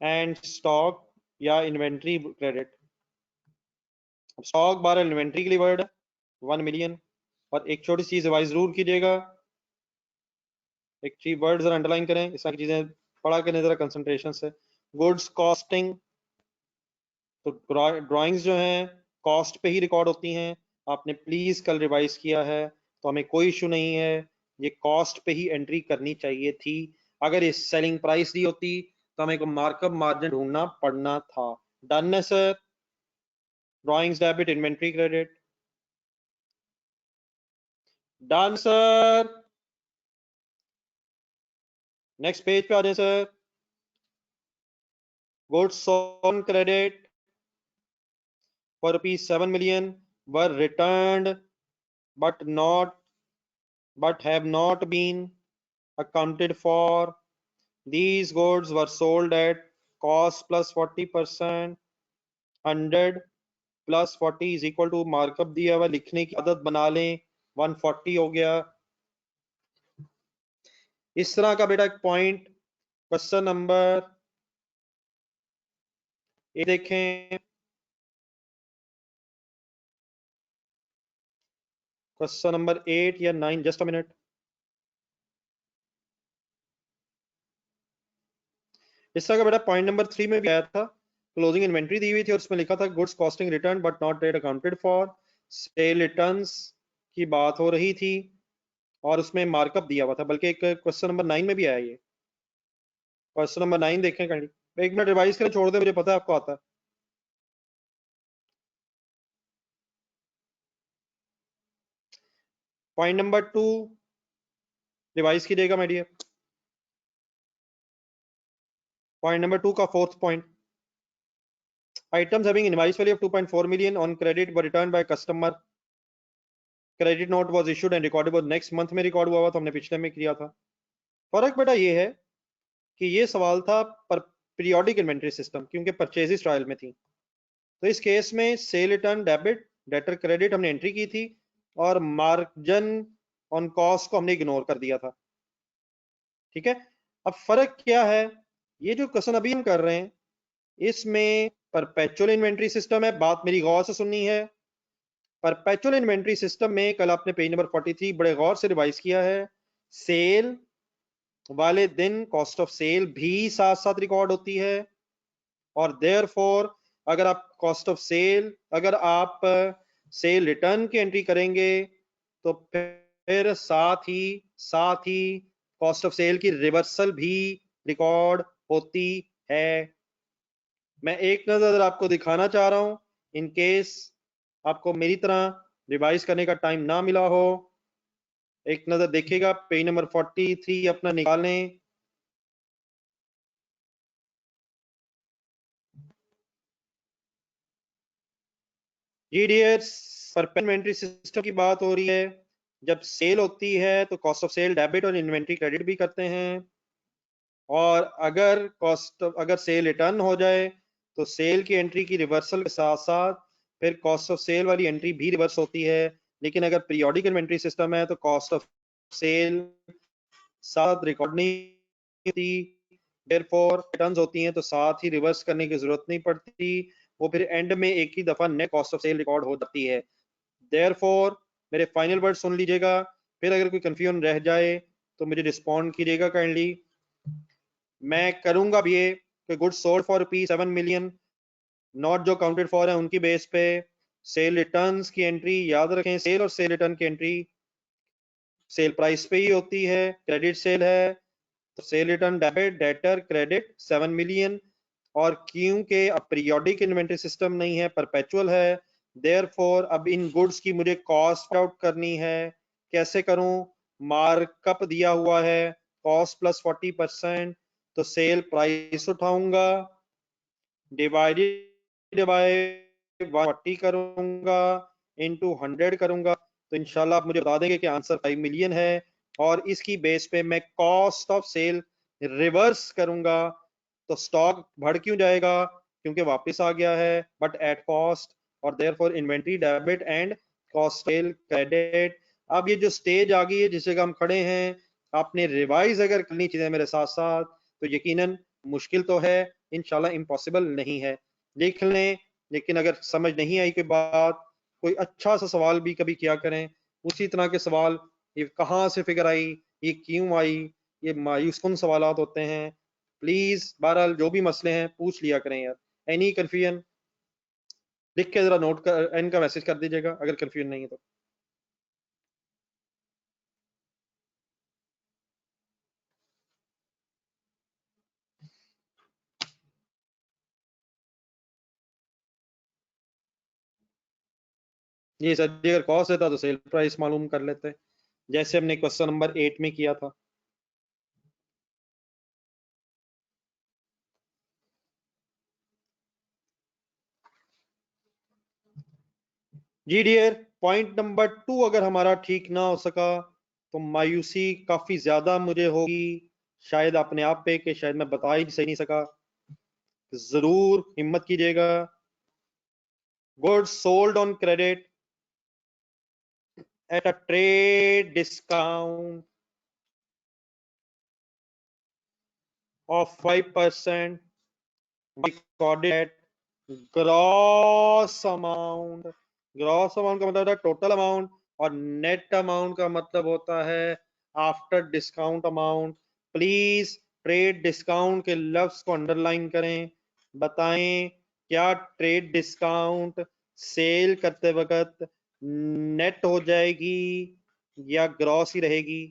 एंड स्टॉक या inventory credit. Stock 12 inventory के लिए वर्ड है 1 मिलियन, और एक छोटी चीज रिवाइज जरूर कीजिएगा, एक चीज वर्ड जरा अंडरलाइन करें, इस तरह की चीजें पढ़ा करें जरा कंसंट्रेशन से। गुड्स कॉस्टिंग, तो ड्राइंग्स जो हैं कॉस्ट पे ही रिकॉर्ड होती हैं, आपने प्लीज कल रिवाइज किया है तो हमें कोई इशू नहीं है, ये कॉस्ट पे ही एंट्री करनी चाहिए थी। अगर ये सेलिंग प्राइस दी होती तो हमें को मार्कअप मार्जिन ढूंढना पड़ना था। डन है sir, drawings debit inventory credit, done sir. Next page पे आ जाए sir. Goods on credit for rupees 7 million were returned but have not been accounted for. These goods were sold at cost plus 40%, 100 plus 40 is equal to markup दिया हुआ, लिखने की आदत बना लें, 140 हो गया। इस तरह का बेटा एक पॉइंट क्वेश्चन नंबर ये देखें, क्वेश्चन नंबर 8 या 9, जस्ट अ मिनट। इस तरह का बेटा पॉइंट नंबर 3 में भी आया था, क्लोजिंग इन्वेंट्री दी हुई थी और उसमें लिखा था goods costing return but not debt accounted for, sale returns की बात हो रही थी और उसमें मार्कअप दिया हुआ था, बल्कि एक क्वेश्चन नंबर 9 में भी आया ये। क्वेश्चन नंबर 9 देखें कहीं, एक मिनट रिवाइज करें, छोड़ दे, मुझे पता है आपको आता है। पॉइंट नंबर 2 रिवाइज कीजिएगा माय डियर, पॉइंट नंबर 2 का 4th point, items having invoice value of 2.4 million on credit were returned by customer, credit note was issued and recordable next month में रिकॉर्ड हुआ तो हमने पिछले में किया था। फर्क बेटा ये है कि ये सवाल था पर पीरियोडिक इन्वेंट्री सिस्टम, क्योंकि परचेजेस ट्रायल में थी, तो इस केस में cell return debit, debtor credit हमने एंट्री की थी और मार्जिन ऑन कॉस्ट को हमने इग्नोर कर दिया था, ठीक है। अब फर्क क्या है, ये जो क्वेश्चन अभी हम कर रहे हैं इसमें परपेचुअल इन्वेंट्री सिस्टम है, बात मेरी गौर से सुननी है। परपेचुअल इन्वेंट्री सिस्टम में कल आपने पेज नंबर 43 बड़े गौर से रिवाइज किया है, सेल वाले दिन कॉस्ट ऑफ सेल भी साथ साथ रिकॉर्ड होती है, और देयरफॉर अगर आप कॉस्ट ऑफ सेल, अगर आप सेल रिटर्न की एंट्री करेंगे तो फिर साथ ही कॉस्ट ऑफ सेल की रिवर्सल भी रिकॉर्ड होती है। मैं एक नजर आपको दिखाना चाह रहा हूं, इन केस आपको मेरी तरह रिवाइज करने का टाइम ना मिला हो। एक नजर देखिएगा, पेज नंबर 43 अपना निकालें। जीडीएस परपेचुअल सिस्टम की बात हो रही है। जब सेल होती है तो कॉस्ट ऑफ सेल डेबिट और इन्वेंट्री क्रेडिट भी करते हैं, और अगर सेल रिटर्न हो जाए तो सेल की एंट्री की रिवर्सल के साथ साथ फिर कॉस्ट ऑफ सेल वाली एंट्री भी रिवर्स होती है। लेकिन अगर पीरियोडिक इन्वेंट्री सिस्टम है तो कॉस्ट ऑफ सेल साथ रिकॉर्ड नहीं होती, देयरफॉर रिटर्न्स होती हैं तो साथ ही रिवर्स करने की जरूरत नहीं पड़ती, वो फिर एंड में एक ही दफा net cost of sale record हो जाती है। देयरफॉर मेरे फाइनल वर्ड सुन लीजिएगा, फिर अगर कोई कंफ्यूजन रह जाए तो मुझे रिस्पॉन्ड कीजिएगा काइंडली। मैं करूंगा अब ये कि goods sold for ₹7 million not जो काउंटेड फॉर है उनकी बेस पे सेल रिटर्न्स की एंट्री याद रखें, सेल और सेल रिटर्न की एंट्री सेल प्राइस पे ही होती है। क्रेडिट सेल है तो sale return debit, debtor credit 7 million. और क्योंकि अब पीरियोडिक इन्वेंटरी सिस्टम नहीं है, परपेचुअल है, देयरफॉर अब इन गुड्स की मुझे कॉस्ट आउट करनी है। कैसे करूं? मार्कअप दिया हुआ है कॉस्ट प्लस 40%, तो सेल प्राइस उठाऊंगा, डिवाइडेड बाय 140 करूंगा, इनटू 100 करूंगा, तो इंशाल्लाह आप मुझे बता देंगे कि आंसर 5 मिलियन है। और इसकी बेस पे मैं कॉस्ट ऑफ सेल रिवर्स करूंगा, तो स्टॉक बढ़ क्यों जाएगा? क्योंकि वापस आ गया है बट एट कॉस्ट, और therefore inventory debit and cost cell credit. अब ये जो स्टेज आ गई है जिस जगह हम खड़े हैं, आपने रिवाइज अगर करनी चीजें मेरे साथ साथ, तो यकीनन मुश्किल तो है, इंशाल्लाह इम्पॉसिबल नहीं है, लिख लें। लेकिन अगर समझ नहीं आई कोई बात, कोई अच्छा सा सवाल भी कभी किया करें, उसी तरह के सवाल, ये कहाँ से फिगर आई, ये क्यों आई, ये मायूस कुन सवालात होते हैं। प्लीज बहरहाल जो भी मसले हैं पूछ लिया करें यार। एनी कंफ्यूजन लिख के जरा नोट कर, एन का मैसेज कर दीजिएगा अगर कंफ्यूजन नहीं है तो। जी सर जी, अगर कॉस्ट देता तो सेल प्राइस मालूम कर लेते, जैसे हमने क्वेश्चन नंबर 8 में किया था। जी डियर, पॉइंट नंबर 2 अगर हमारा ठीक ना हो सका तो मायूसी काफी ज्यादा मुझे होगी, शायद अपने आप पे, कि शायद मैं बता ही सही नहीं सका। जरूर हिम्मत कीजिएगा। Goods sold on credit at a trade discount of 5% recorded at gross amount. Gross amount का मतलब है टोटल अमाउंट, और नेट अमाउंट का मतलब होता है after discount amount. Please trade discount के लफ्ज को अंडरलाइन करें। बताएं क्या ट्रेड डिस्काउंट सेल करते वक्त नेट हो जाएगी या ग्रॉस ही रहेगी?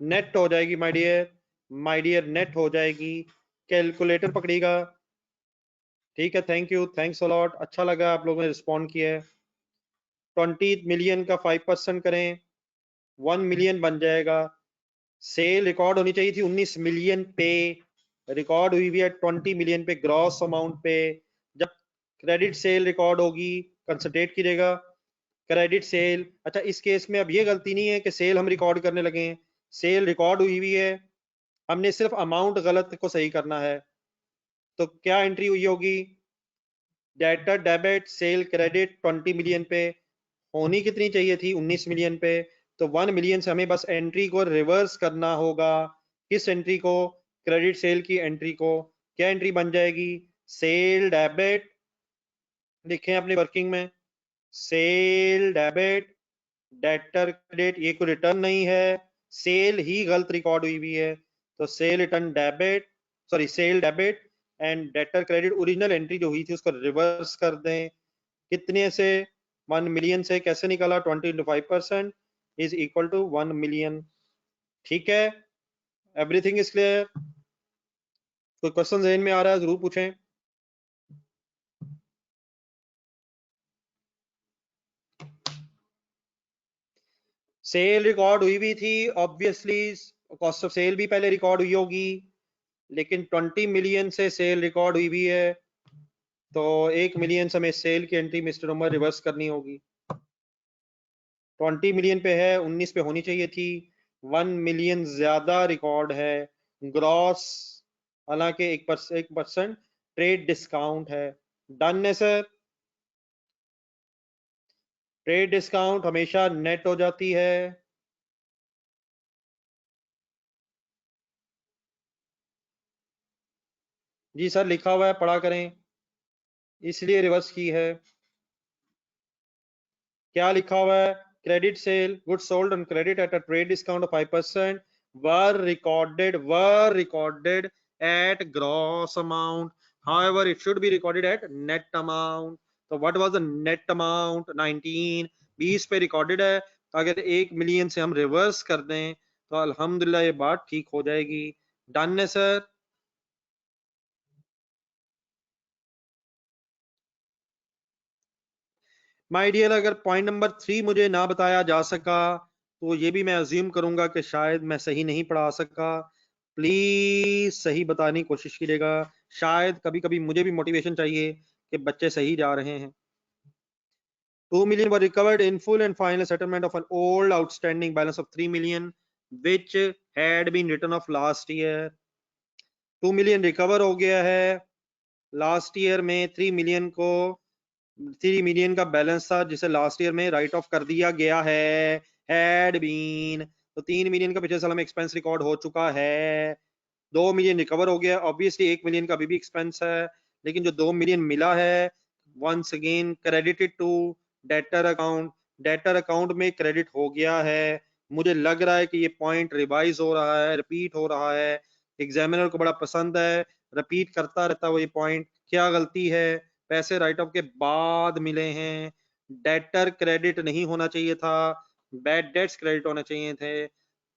नेट हो जाएगी my dear, my dear net हो जाएगी। कैलकुलेटर पकड़िएगा। ठीक है, थैंक यू, थैंक्स अलॉट, अच्छा लगा आप लोगों ने रिस्पॉन्ड किया है। 20 मिलियन का 5% करें, 1 मिलियन बन जाएगा। सेल रिकॉर्ड होनी चाहिए थी 19 मिलियन पे, रिकॉर्ड हुई हुई है 20 मिलियन पे ग्रॉस अमाउंट पे। जब क्रेडिट सेल रिकॉर्ड होगी, कंसंट्रेट कीजिएगा, क्रेडिट सेल। अच्छा, इस केस में अब ये गलती नहीं है कि सेल हम रिकॉर्ड करने लगे हैं, सेल रिकॉर्ड हुई हुई है, हमने सिर्फ अमाउंट गलत को सही करना है। तो क्या एंट्री हुई होगी? Debtor debit cell credit 20 million पे, होनी कितनी चाहिए थी? 19 मिलियन पे। तो 1 मिलियन से हमें बस एंट्री को रिवर्स करना होगा। किस एंट्री को? क्रेडिट सेल की एंट्री को। क्या एंट्री बन जाएगी? सेल डेबिट, लिखें अपनी वर्किंग में, सेल डेबिट डेटर क्रेडिट, ये कोई रिटर्न नहीं है, सेल ही गलत रिकॉर्ड हुई हुई है, तो sale return debit, sorry sale debit and debtor credit, original entry जो हुई थी उसको रिवर्स कर दें। कितने से? 1 मिलियन से कैसे निकाला? 20 × 5%, इज इक्वल टू 1 मिलियन। ठीक है, एवरीथिंग इज क्लियर? कोई क्वेश्चन जहन में आ रहा है जरूर पूछें। सेल रिकॉर्ड हुई भी थी, ऑब्वियसली कॉस्ट ऑफ सेल भी पहले रिकॉर्ड हुई होगी, लेकिन 20 मिलियन से सेल रिकॉर्ड हुई भी है, तो 1 मिलियन से हमें सेल की एंट्री मिस्टर उमर रिवर्स करनी होगी। 20 मिलियन पे है, 19 पे होनी चाहिए थी, 1 मिलियन ज्यादा रिकॉर्ड है ग्रॉस, हालांकि 1% ट्रेड डिस्काउंट है। डन है सर? ट्रेड डिस्काउंट हमेशा नेट हो जाती है। जी सर, लिखा हुआ है, पढ़ा करें, इसलिए रिवर्स की है। क्या लिखा हुआ है? Credit sale, good sold on credit at a trade discount of 5% were recorded at gross amount, however it should be recorded at net amount. so what was the net amount? 19, 20 पे recorded है, अगर 1 million से हम reverse कर दें तो अल्हम्दुलिल्लाह ये बात ठीक हो जाएगी। डन है सर? माय डियर, अगर पॉइंट नंबर 3 मुझे ना बताया जा सका तो ये भी मैं अज्यूम करूंगा कि शायद मैं सही नहीं पढ़ा सका। प्लीज सही बताने की कोशिश कीजिएगा, शायद कभी कभी मुझे भी मोटिवेशन चाहिए कि बच्चे सही जा रहे हैं। 2 million were recovered in full and final settlement of an old outstanding balance of 3 million which had been written off last year। 2 million recover हो गया है लास्ट ईयर में, 3 मिलियन को 3 मिलियन का बैलेंस था जिसे लास्ट ईयर में right of कर दिया गया है, हैड बीन। तो 3 मिलियन का पिछले साल में एक्सपेंस रिकॉर्ड हो चुका है, 2 मिलियन रिकवर हो गया, ऑब्वियसली 1 मिलियन का अभी भी एक्सपेंस है, लेकिन जो 2 मिलियन मिला है once again credited to debtor account, debtor account में क्रेडिट हो गया है। मुझे लग रहा है कि ये पॉइंट रिवाइज हो रहा है, रिपीट हो रहा है, एग्जामिनर को बड़ा पसंद है, रिपीट करता रहता है वो ये पॉइंट। क्या गलती है? पैसे राइट ऑफ के बाद मिले हैं, डेटर क्रेडिट नहीं होना चाहिए था, बैड डेट्स क्रेडिट होने चाहिए थे।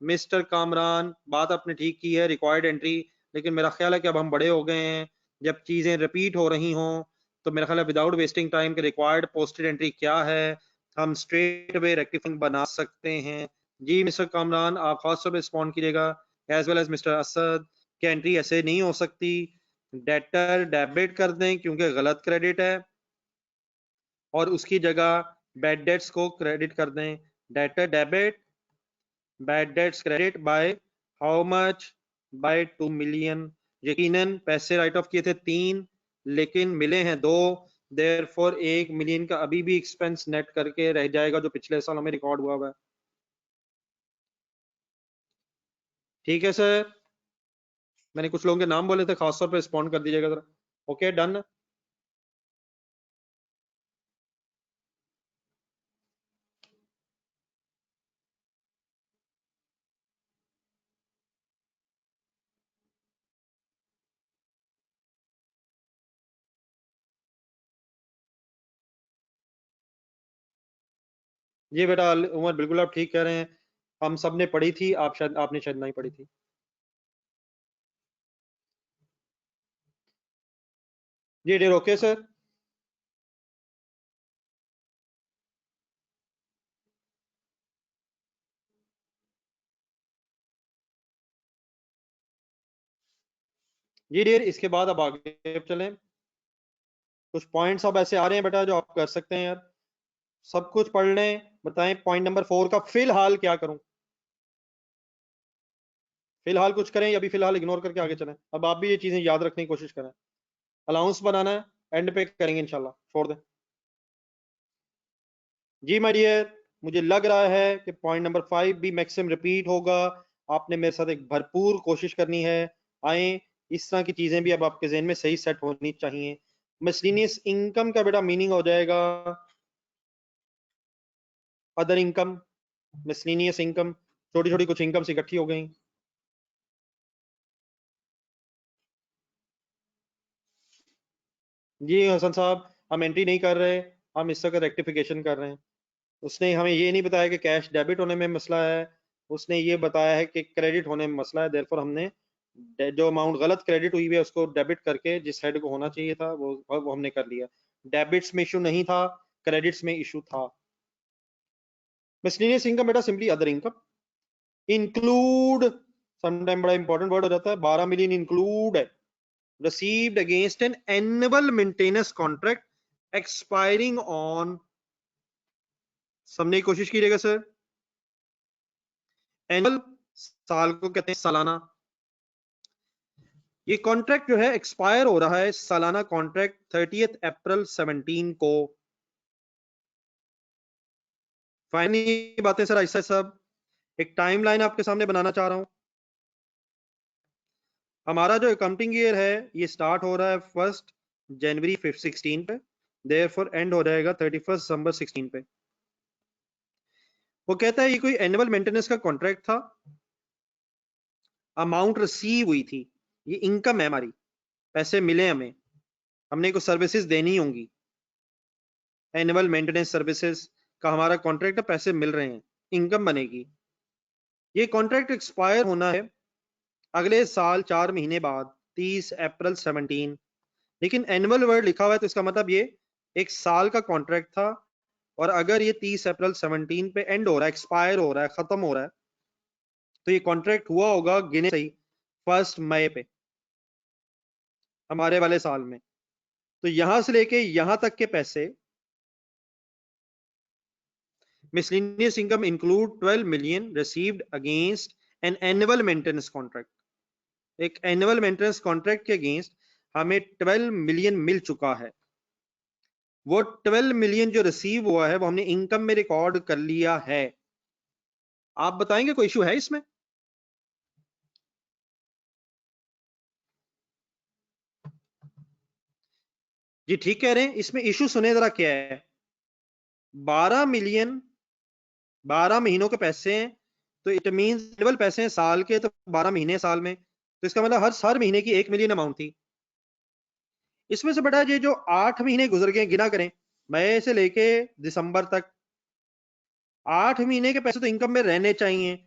मिस्टर कामरान, बात आपने ठीक की है, रिक्वायर्ड एंट्री, लेकिन मेरा ख्याल है कि अब हम बड़े हो गए हैं, जब चीजें रिपीट हो रही हों तो मेरा ख्याल है विदाउट वेस्टिंग टाइम के रिक्वायर्ड पोस्टेड एंट्री क्या है हम स्ट्रेट वे रेक्टिफाइंग बना सकते हैं। जी मिस्टर कामरान, आप खास तौर पर रिस्पॉन्ड कीजिएगा, as well as mister Asad, कि एंट्री ऐसे नहीं हो सकती, डेटर डेबिट कर दें क्योंकि गलत क्रेडिट है, और उसकी जगह बैड डेट्स को क्रेडिट कर दें। Debtor debit, bad debts credit by how much? By 2 million. यकीनन पैसे राइट ऑफ किए थे 3, लेकिन मिले हैं 2, देयरफॉर 1 मिलियन का अभी भी एक्सपेंस नेट करके रह जाएगा जो पिछले सालों में रिकॉर्ड हुआ है। ठीक है सर, मैंने कुछ लोगों के नाम बोले थे, खासतौर पर रिस्पॉन्ड कर दीजिएगा जरा। Okay done. जी बेटा उमर, बिल्कुल आप ठीक कह रहे हैं, हम सब ने पढ़ी थी, आप शायद, आपने शायद नहीं पढ़ी थी। जी डियर, ओके सर। जी डियर, इसके बाद अब आगे चलें। कुछ पॉइंट्स अब ऐसे आ रहे हैं बेटा जो आप कर सकते हैं यार, सब कुछ पढ़ लें, बताएं पॉइंट नंबर 4 का फिलहाल क्या करूं, फिलहाल कुछ करें या अभी फिलहाल इग्नोर करके आगे चलें। अब आप भी ये चीजें याद रखने की कोशिश करें, अलाउंस बनाना है, एंड पे करेंगे इंशाल्लाह, छोड़ दें। जी माय डियर, मुझे लग रहा है कि पॉइंट नंबर 5 भी मैक्सिमम रिपीट होगा, आपने मेरे साथ एक भरपूर कोशिश करनी है। आए, इस तरह की चीजें भी अब आपके जहन में सही सेट होनी चाहिए। मिसलिनियस इनकम का बेटा मीनिंग हो जाएगा अदर इनकम, मिसलिनियस इनकम, छोटी छोटी कुछ इनकम्स इकट्ठी हो गई। जी हसन साहब, हम एंट्री नहीं कर रहे, हम इस का रेक्टिफिकेशन कर रहे हैं। उसने हमें ये नहीं बताया कि कैश डेबिट होने में मसला है, उसने ये बताया है कि क्रेडिट होने में मसला है। देयरफॉर हमने जो अमाउंट गलत क्रेडिट हुई है उसको डेबिट करके जिस हेड को होना चाहिए था वो हमने कर लिया। डेबिट्स में इशू नहीं था, क्रेडिट्स में इशू था। मिसलेनियस इनकम बेटा simply other income. Include sometime बड़ा इंपॉर्टेंट वर्ड हो जाता है। 12 मिलियन इंक्लूड है received against an annual maintenance contract expiring on, समझने की कोशिश कीजिएगा सर। एनुअल साल को कहते हैं सालाना। ये कॉन्ट्रैक्ट जो है एक्सपायर हो रहा है, सालाना कॉन्ट्रैक्ट 30 अप्रैल 17 को। फाइनली बातें सर ऐसा सब एक टाइमलाइन आपके सामने बनाना चाह रहा हूं। हमारा जो अकाउंटिंग ईयर है ये स्टार्ट हो रहा है 1 जनवरी 16 पे, देयरफॉर एंड हो जाएगा 31 दिसंबर 16 पे। वो कहता है ये कोई एनुअल मेंटेनेंस का कॉन्ट्रैक्ट था, अमाउंट रिसीव हुई थी, ये इनकम है हमारी, पैसे मिले हमें, हमने कुछ सर्विसेज देनी होंगी, एनुअल मेंटेनेंस सर्विसेज का हमारा कॉन्ट्रैक्ट है, पैसे मिल रहे हैं, इनकम बनेगी। ये कॉन्ट्रैक्ट एक्सपायर होना है अगले साल 4 महीने बाद 30 अप्रैल 17। लेकिन एनुअल वर्ड लिखा हुआ है तो इसका मतलब ये एक साल का कॉन्ट्रैक्ट था, और अगर ये 30 अप्रैल 17 पे एंड हो रहा है, एक्सपायर हो रहा है, खत्म हो रहा है, तो ये कॉन्ट्रैक्ट हुआ होगा गिने सही 1 मई पे हमारे वाले साल में। तो यहां से लेके यहां तक के पैसे miscellaneous income include 12 million received against an annual maintenance contract। एक एनुअल मेंटेनेंस कॉन्ट्रैक्ट के अगेंस्ट हमें 12 मिलियन मिल चुका है। वो 12 मिलियन जो रिसीव हुआ है वो हमने इनकम में रिकॉर्ड कर लिया है। आप बताएंगे कोई इशू है इसमें? जी ठीक कह रहे हैं, इसमें इशू सुने जरा क्या है। 12 मिलियन 12 महीनों के पैसे हैं, तो इट मींस एनुअल पैसे हैं साल के, तो 12 महीने साल में, तो इसका मतलब हर महीने की 1 मिलियन अमाउंट थी। इसमें से बेटा ये जो 8 महीने गुजर गए गिना करें, मई से लेके दिसंबर तक, 8 महीने के पैसे तो इनकम में रहने चाहिए,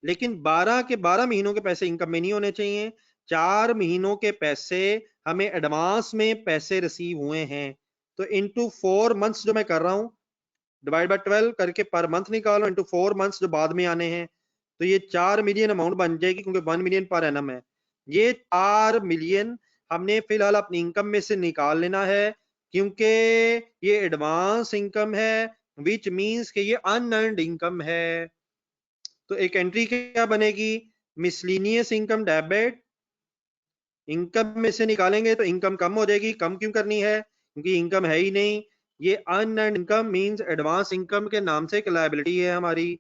लेकिन 12 के 12 महीनों के पैसे इनकम में नहीं होने चाहिए। 4 महीनों के पैसे हमें एडवांस में पैसे रिसीव हुए हैं, तो इनटू 4 मंथ्स जो मैं कर रहा हूं, डिवाइड बाय 12 करके पर मंथ निकालो, इनटू 4 मंथ्स जो बाद में आने हैं, तो ये 4 मिलियन अमाउंट बन जाएगी, क्योंकि 1 मिलियन पर एनम है। ये 4 मिलियन हमने फिलहाल अपनी इनकम में से निकाल लेना है, क्योंकि ये एडवांस इनकम है, विच मींस कि ये अनअर्न्ड इनकम है। तो एक एंट्री क्या बनेगी, मिसलिनियस इनकम डेबिट, इनकम में से निकालेंगे तो इनकम कम हो जाएगी। कम क्यों करनी है, क्योंकि इनकम है ही नहीं। ये unearned income means advance income के नाम से एक लायबिलिटी है हमारी।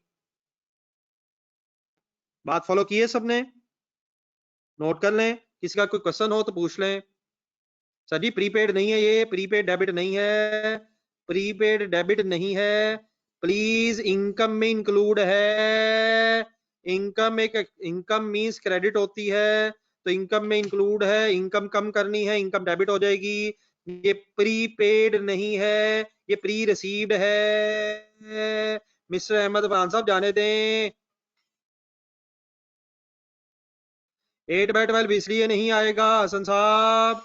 बात फॉलो की है सबने? नोट कर लें, किसी का कोई क्वेश्चन हो तो पूछ लें। सर जी प्रीपेड नहीं है, ये प्रीपेड डेबिट नहीं है, प्रीपेड डेबिट नहीं है, प्लीज इनकम में इंक्लूड है। इनकम एक इनकम मींस क्रेडिट होती है, तो इनकम में इंक्लूड है, इनकम कम करनी है, इनकम डेबिट हो जाएगी। ये प्रीपेड नहीं है, ये प्री रिसीव्ड है। मिस्टर अहमद खान साहब जाने दें। 8 बाय 12 इसलिए नहीं आएगा हसन साहब,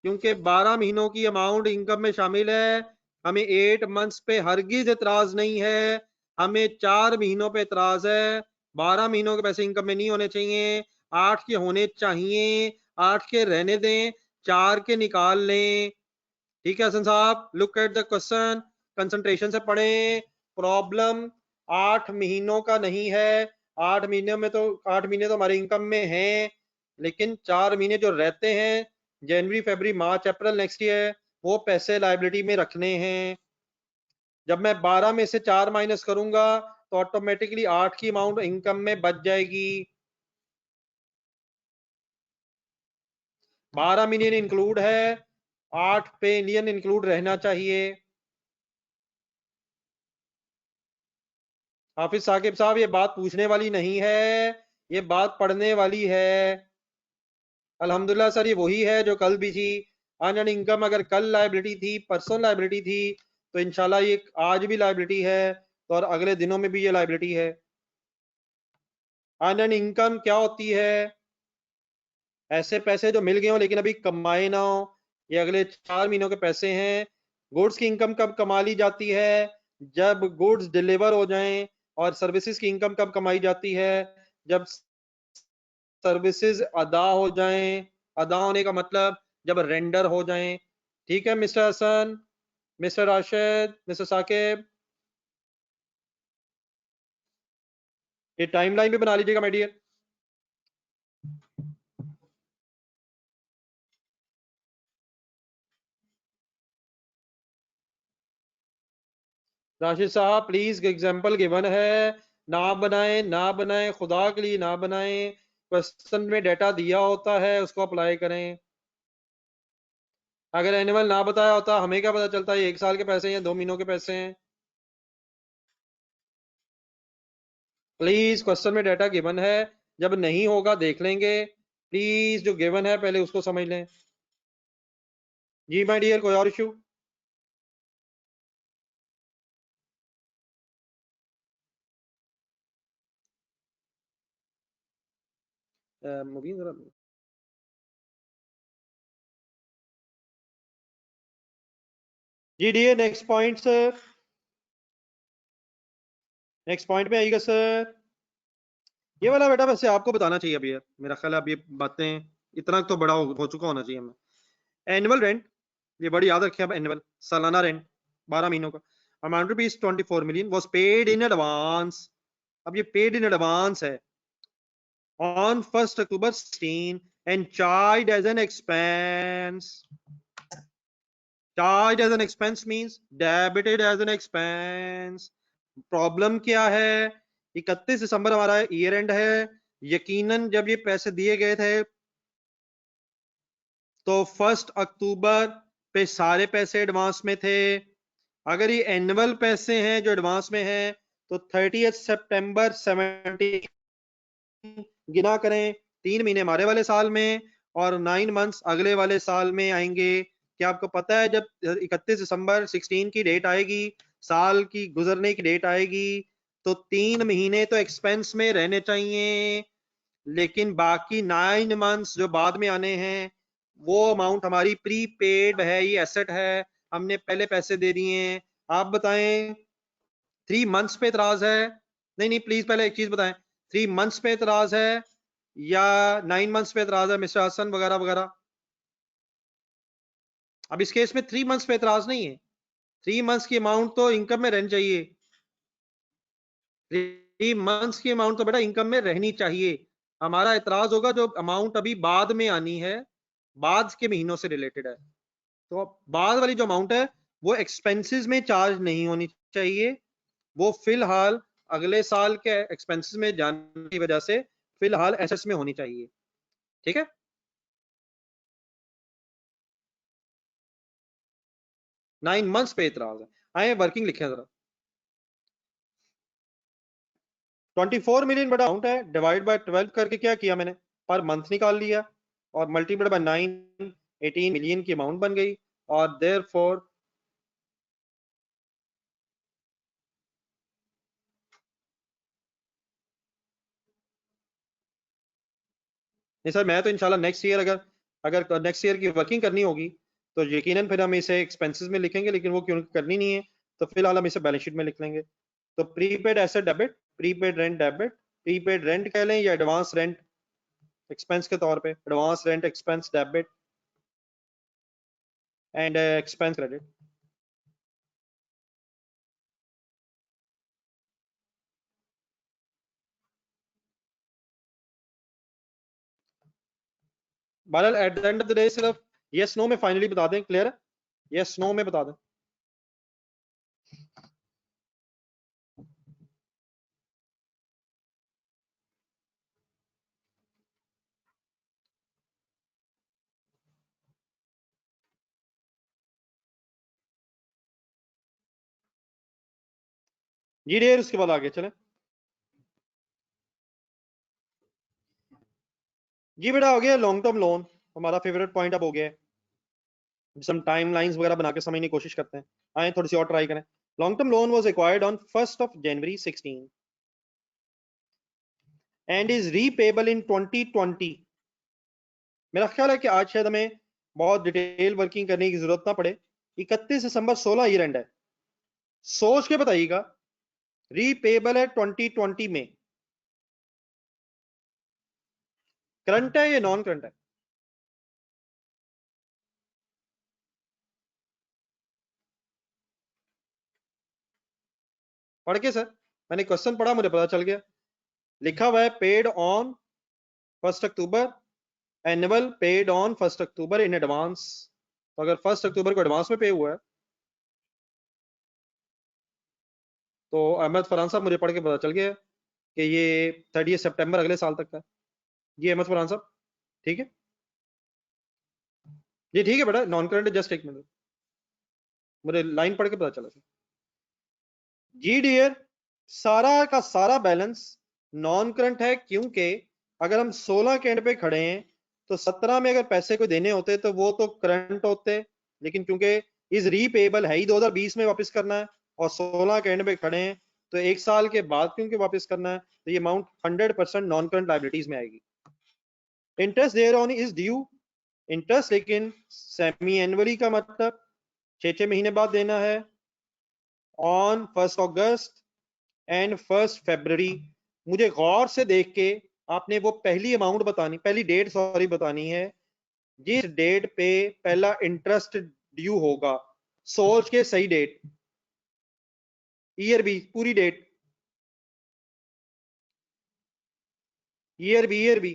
क्योंकि 12 महीनों की अमाउंट इनकम में शामिल है। हमें 8 मंथ्स पे हरगिज एतराज नहीं है, हमें 4 महीनों पे एतराज है। 12 महीनों के पैसे इनकम में नहीं होने चाहिए, 8 के होने चाहिए। 8 के रहने दें, 4 के निकाल लें। ठीक है हसन साहब, look at the question, concentration से पढ़ें। प्रॉब्लम 8 महीनों का नहीं है, 8 महीनों में तो 8 महीने तो हमारे इनकम में हैं, लेकिन 4 महीने जो रहते हैं, जनवरी फरवरी मार्च अप्रैल नेक्स्ट ईयर, वो पैसे लाइबिलिटी में रखने हैं। जब मैं 12 में से 4 माइनस करूंगा तो ऑटोमेटिकली 8 की अमाउंट इनकम में बच जाएगी। 12 मिलियन इंक्लूड है, 8 पे मिलियन इंक्लूड रहना चाहिए। हाफिज साकिब साहब ये बात पूछने वाली नहीं है, ये बात पढ़ने वाली है। अल्हम्दुलिल्लाह सर ये वही है जो कल भी थी। अनअर्न्ड इनकम अगर कल लायबिलिटी थी, परसों लायबिलिटी थी, तो इंशाल्लाह ये आज भी लायबिलिटी है। तो और अगले दिनों में भी ये लाइबिलिटी है। अर्न इनकम क्या होती है? ऐसे पैसे जो मिल गए हो लेकिन अभी कमाए ना हो, ये अगले 4 महीनों के पैसे हैं। गुड्स की इनकम कब कमा ली जाती है? जब गुड्स डिलीवर हो जाएं। और सर्विसेज की इनकम कब कमाई जाती है? जब सर्विसेज अदा हो जाएं। अदा होने का मतलब जब रेंडर हो जाएं। ठीक है mister Hasan, mister Rashid, mister Saqib, ये टाइमलाइन भी बना लीजिएगा माय डियर। राशिद साहब प्लीज, एग्जांपल गिवन है, ना बनाएं ना बनाएं, खुदा के लिए ना बनाएं। क्वेश्चन में डेटा दिया होता है, उसको अप्लाई करें। अगर एनिमल ना बताया होता हमें क्या पता चलता है 1 साल के पैसे हैं या 2 महीनों के पैसे हैं? प्लीज, क्वेश्चन में डेटा गिवन है, जब नहीं होगा देख लेंगे। प्लीज जो गिवन है पहले उसको समझ लें। जी माय डियर, कोई और इशू? मुबीन जरा। जी dear, next point sir, next point में आइएगा सर। ये वाला बेटा वैसे आपको बताना चाहिए अभी यार, मेरा ख्याल है अब ये बातें इतना तो बड़ा हो चुका होना चाहिए हमें। एनुअल रेंट, ये बड़ी याद रखिए, अब एनुअल सालाना रेंट 12 महीनों का, amount rupees 24 million was paid in advance. अब ये पेड इन एडवांस है on 1 October 16 and charge as an expense. Charge as an expense means debited as an expense. Problem क्या है? 31 दिसंबर हमारा ईयर एंड है। यकीनन जब ये पैसे दिए गए थे तो 1 अक्टूबर पे सारे पैसे एडवांस में थे। अगर ये एनुअल पैसे हैं जो एडवांस में हैं तो 30 सितंबर 17 गिना करें। 3 महीने हमारे वाले साल में और 9 मंथ्स अगले वाले साल में आएंगे। क्या आपको पता है जब 31 दिसंबर 16 की डेट आएगी, साल की गुजरने की डेट आएगी, तो 3 महीने तो एक्सपेंस में रहने चाहिए, लेकिन बाकी 9 मंथ्स जो बाद में आने हैं वो अमाउंट हमारी प्री पेड है, ये एसेट है, हमने पहले पैसे दे दिए हैं। आप बताएं, 3 मंथ्स पे इतराज है? नहीं नहीं, प्लीज पहले एक चीज बताएं, 3 मंथ्स पे इतराज है या 9 मंथ्स पे इतराज है मिस्टर हसन वगैरह वगैरह? अब इस केस में 3 मंथ्स पे इतराज नहीं है। 3 मंथ्स की अमाउंट तो इनकम में रहनी चाहिए। 3 मंथ्स की अमाउंट तो बेटा इनकम में रहनी चाहिए। हमारा एतराज होगा जो अमाउंट अभी बाद में आनी है, बाद के महीनों से रिलेटेड है। तो बाद वाली जो अमाउंट है वो एक्सपेंसेस में चार्ज नहीं होनी चाहिए, वो फिलहाल अगले साल के एक्सपेंसेस में जाने की वजह से फिलहाल एसेट्स में होनी चाहिए। ठीक है, 9 मंथ्स पे इतराज है। आए वर्किंग लिखे जरा। 24 मिलियन बड़ा अमाउंट है, डिवाइड बाय 12 करके क्या किया मैंने, पर मंथ निकाल लिया और मल्टीप्लाइड बाय 9, 18 मिलियन की अमाउंट बन गई। और देयरफॉर नहीं सर, मैं तो इंशाल्लाह नेक्स्ट ईयर अगर अगर नेक्स्ट ईयर की वर्किंग करनी होगी तो यकीनन फिर हम इसे एक्सपेंसेस में लिखेंगे, लेकिन वो क्यों करनी नहीं है तो फिलहाल हम इसे बैलेंस शीट में लिख लेंगे। तो prepaid asset debit, prepaid rent debit, prepaid rent कह लें या एडवांस रेंट एक्सपेंस के तौर पे, advance rent expense debit and expense credit. बहरहाल at the end of the day सिर्फ यस नो में फाइनली बता दें, क्लियर है? यस नो में बता दें। जी डियर, उसके बाद आगे चलें। जी बेटा हो गया लॉन्ग टर्म लोन, हमारा फेवरेट पॉइंट अब हो गया है, जिसे हम टाइम लाइन्स वगैरह बना के समझने की कोशिश करते हैं। आए थोड़ी सी और ट्राई करें। Long term loan was acquired on 1st of January 16 and is repayable in 2020. मेरा ख्याल है कि आज शायद हमें बहुत डिटेल वर्किंग करने की जरूरत ना पड़े। 31 दिसंबर 16 ईयर एंड है, सोच के बताइएगा। रीपेबल है 2020 में। करंट है या नॉन करंट है? पढ़ के सर, मैंने क्वेश्चन पढ़ा, मुझे पता चल गया। लिखा हुआ है paid on 1 October, annual paid on 1 October in advance. तो अगर 1 अक्टूबर को एडवांस में पे हुआ है तो अहमद फरहान साहब, मुझे पढ़ के पता चल गया कि ये 30 सितंबर अगले साल तक का। जी अहमद फरहान साहब, ठीक है जी, ठीक है बेटा, नॉन करंट जस्ट एक मिनट, मुझे लाइन पढ़ के पता चला। जी डियर, सारा का सारा बैलेंस नॉन करंट है, क्योंकि अगर हम 16 के एंड पे खड़े हैं तो 17 में अगर पैसे को देने होते तो वो तो करंट होते, लेकिन क्योंकि इस रीपेबल है ही 2020 में वापस करना है और 16 के एंड पे खड़े हैं तो एक साल के बाद क्योंकि वापस करना है, तो ये अमाउंट 100% नॉन करंट लायबिलिटीज में आएगी। Interest thereon is due, interest लेकिन सेमी एनुअली का मतलब 6 महीने बाद देना है, ऑन 1 अगस्त एंड 1 फरवरी। मुझे गौर से देख के आपने वो पहली अमाउंट बतानी, पहली डेट सॉरी बतानी है जिस डेट पे पहला इंटरेस्ट ड्यू होगा। सोच के सही डेट, ईयर भी, पूरी डेट, ईयर भी।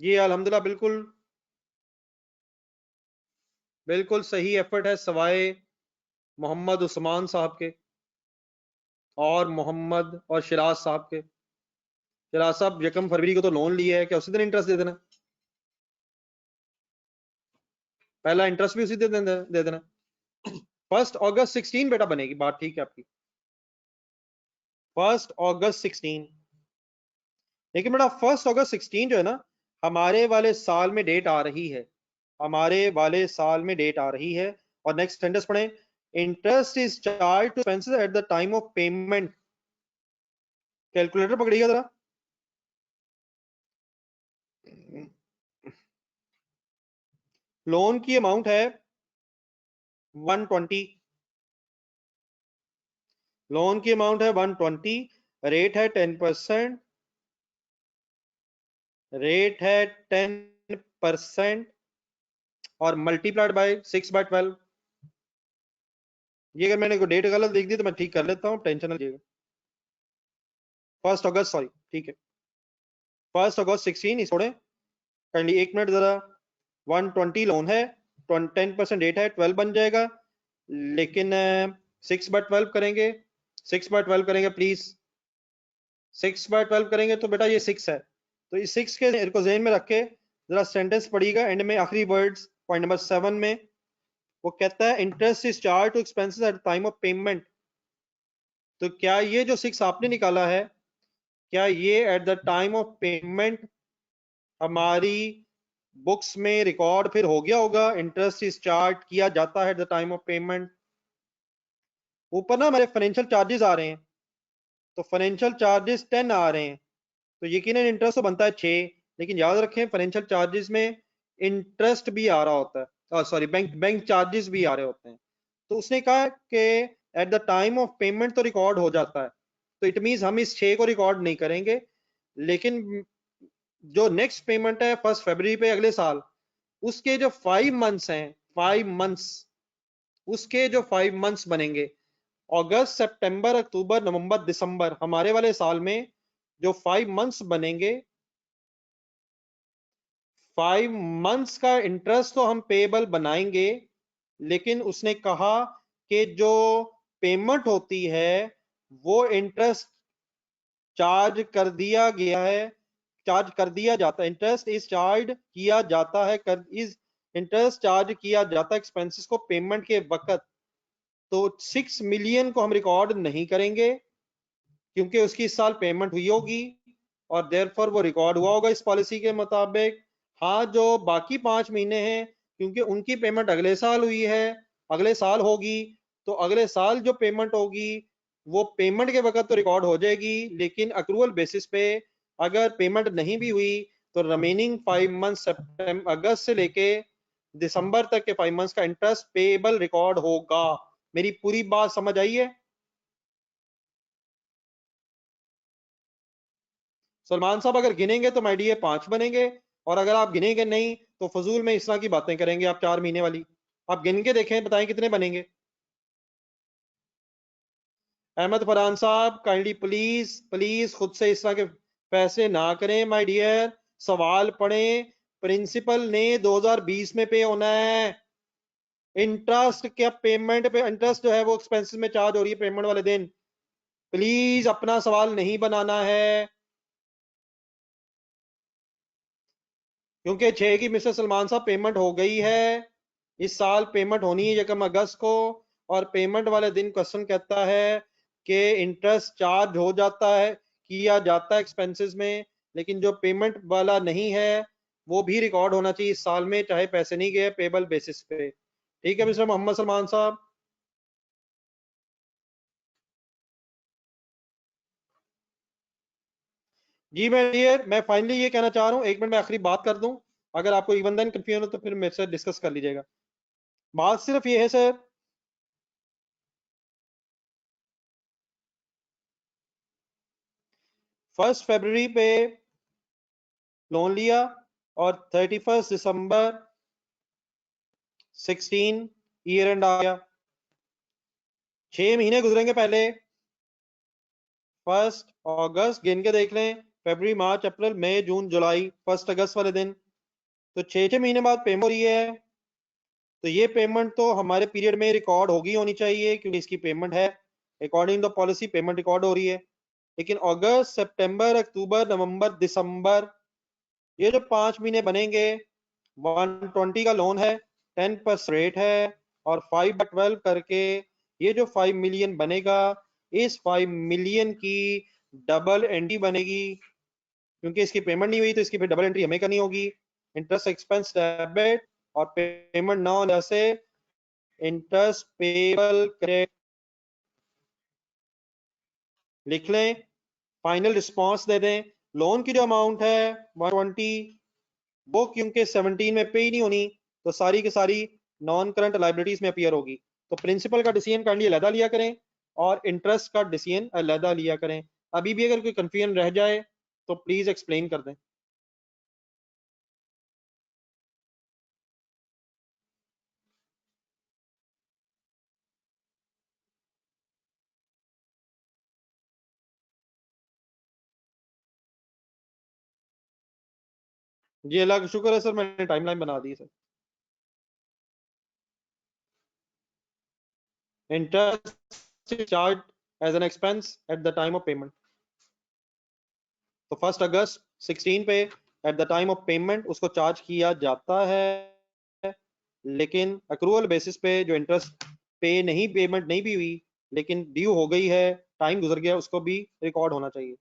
ये अल्हम्दुलिल्लाह बिल्कुल बिल्कुल सही एफर्ट है, सवाए मोहम्मद उस्मान साहब के और मोहम्मद और शिराज साहब के। शिराज साहब 1 फरवरी को तो लोन लिया है, क्या उसी दिन इंटरेस्ट दे देना? पहला इंटरेस्ट भी उसी दिन दे देना। 1 अगस्त 16 बेटा बनेगी, बात ठीक है आपकी, 1 अगस्त 16। लेकिन बेटा 1 अगस्त 16 जो है ना, हमारे वाले साल में डेट आ रही है, हमारे वाले साल में डेट आ रही है। और नेक्स्ट सेंटेंस पढ़ें, interest is charge to expenses at the time of payment. Calculator पकड़िएगा जरा। लोन की अमाउंट है 120, लोन की अमाउंट है 120, रेट है 10%, रेट है 10% और मल्टीप्लाइड बाय 6/12। ये अगर मैंने कोई डेट गलत लिख दी तो मैं ठीक कर लेता हूँ, टेंशन न लीजिएगा। 1 अगस्त सॉरी, ठीक है 1 अगस्त 16 छोड़े काइंडली, 1 मिनट जरा। 120 लोन है, 10% रेट है, 12 बन जाएगा, लेकिन 6/12 करेंगे, 6/12 करेंगे प्लीज, 6/12 करेंगे तो बेटा ये 6 है, तो इस 6 के को ज़हन में रख के जरा सेंटेंस पढ़िएगा। एंड में आखिरी वर्ड्स पॉइंट नंबर 7 में वो कहता है interest is charge to expenses at time of payment. तो क्या ये जो 6 आपने निकाला है, क्या ये eight the time of payment हमारी बुक्स में रिकॉर्ड फिर हो गया होगा? इंटरेस्ट इज चार्ज किया जाता है eight the time of payment. ऊपर ना हमारे फाइनेंशियल चार्जेस आ रहे हैं, तो फाइनेंशियल चार्जेस 10 आ रहे हैं, तो यकीनन इंटरेस्ट तो बनता है 6, लेकिन याद रखें फाइनेंशियल चार्जेस में इंटरेस्ट भी आ रहा होता है, सॉरी बैंक चार्जेस भी आ रहे होते हैं। तो उसने कहा कि eight the time of payment तो रिकॉर्ड हो जाता है, तो इट मींस हम इस 6 को रिकॉर्ड नहीं करेंगे, लेकिन जो नेक्स्ट पेमेंट है 1 फरवरी पे अगले साल, उसके जो 5 मंथ्स हैं, 5 मंथ्स, उसके जो 5 मंथ्स बनेंगे, अगस्त सितंबर अक्टूबर नवंबर दिसंबर, हमारे वाले साल में जो 5 मंथ्स बनेंगे, 5 मंथ्स का इंटरेस्ट तो हम पेबल बनाएंगे, लेकिन उसने कहा कि जो पेमेंट होती है वो इंटरेस्ट चार्ज कर दिया गया है, चार्ज कर दिया जाता है, इंटरेस्ट इज चार्ज किया जाता है, इज इंटरेस्ट चार्ज किया जाता है एक्सपेंसेस को पेमेंट के वक्त। तो 6 मिलियन को हम रिकॉर्ड नहीं करेंगे क्योंकि उसकी इस साल पेमेंट हुई होगी और देयरफॉर वो रिकॉर्ड हुआ होगा इस पॉलिसी के मुताबिक। हाँ, जो बाकी 5 महीने हैं, क्योंकि उनकी पेमेंट अगले साल हुई है, अगले साल होगी, तो अगले साल जो पेमेंट होगी वो पेमेंट के वक्त तो रिकॉर्ड हो जाएगी, लेकिन अक्रूवल बेसिस पे अगर पेमेंट नहीं भी हुई तो रिमेनिंग 5 मंथ सितंबर अगस्त से लेके दिसंबर तक के 5 मंथ्स का इंटरेस्ट पेएबल रिकॉर्ड होगा। मेरी पूरी बात समझ आई है? सलमान साहब अगर गिनेंगे तो माय डियर 5 बनेंगे, और अगर आप गिनेंगे नहीं तो फजूल में इस तरह की बातें करेंगे आप 4 महीने वाली। आप गिन के देखें, बताएं कितने बनेंगे। अहमद फरहान साहब काइंडली प्लीज प्लीज खुद से इस तरह के फैसले ना करें माय डियर। सवाल पढ़ें। प्रिंसिपल ने 2020 में पे होना है। इंटरेस्ट क्या पेमेंट पे इंटरेस्ट जो है वो एक्सपेंसेस में चार्ज हो रही है पेमेंट वाले दिन। प्लीज अपना सवाल नहीं बनाना है, क्योंकि 6 की मिस्टर सलमान साहब पेमेंट हो गई है। इस साल पेमेंट होनी है 1 अगस्त को, और पेमेंट वाले दिन क्वेश्चन कहता है कि इंटरेस्ट चार्ज हो जाता है, किया जाता है एक्सपेंसेस में, लेकिन जो पेमेंट वाला नहीं है वो भी रिकॉर्ड होना चाहिए इस साल में, चाहे पैसे नहीं गए पेबल बेसिस पे। ठीक है मिस्टर मोहम्मद सलमान साहब? जी मैं फाइनली ये कहना चाह रहा हूँ, 1 मिनट में आखिरी बात कर दूं। अगर आपको इवन देन कंफ्यूजन हो तो फिर मेरे से डिस्कस कर लीजिएगा। बात सिर्फ ये है सर, 1 फरवरी पे लोन लिया और 31 दिसंबर 16 ईयर एंड आ गया। 6 महीने गुजरेंगे पहले। 1 अगस्त गिन के देख लें, फरवरी मार्च अप्रैल मई जून जुलाई, 1 अगस्त वाले दिन। तो 6 6 महीने बाद पेमेंट हो रही है, तो ये पेमेंट तो हमारे पीरियड में रिकॉर्ड होगी होनी चाहिए, क्योंकि इसकी पेमेंट है। According the policy payment record हो रही है। लेकिन अगस्त सितंबर अक्टूबर नवंबर दिसंबर, ये जो 5 महीने बनेंगे, 120 का लोन है, 10% रेट है, और 5/12 करके ये जो 5 मिलियन बनेगा, इस 5 मिलियन की डबल एंट्री बनेगी, क्योंकि इसकी पेमेंट नहीं हुई तो इसकी फिर डबल एंट्री हमें करनी होगी। इंटरेस्ट एक्सपेंस डेबिट और पेमेंट ना होने से इंटरेस्ट पेबल क्रेडिट लिख लें। फाइनल रिस्पॉन्स दे दें। लोन की जो अमाउंट है 120, वो क्योंकि 17 में पे ही नहीं होनी, तो सारी की सारी नॉन करंट लाइबिलिटीज में अपीयर होगी। तो प्रिंसिपल का डिसीजन काइंडली अलहदा लिया करें, और इंटरेस्ट का डिसीजन अलहदा लिया करें। अभी भी अगर कोई कंफ्यूजन रह जाए तो प्लीज एक्सप्लेन कर दें। जी अल्लाह का शुक्र है सर, मैंने टाइमलाइन बना दी sir. Interest charge as an expense at the time of payment. तो 1 अगस्त 16 पे at the time of payment उसको चार्ज किया जाता है, लेकिन अक्रूवल बेसिस पे जो इंटरेस्ट पे नहीं पेमेंट नहीं भी हुई लेकिन ड्यू हो गई है, टाइम गुजर गया, उसको भी रिकॉर्ड होना चाहिए।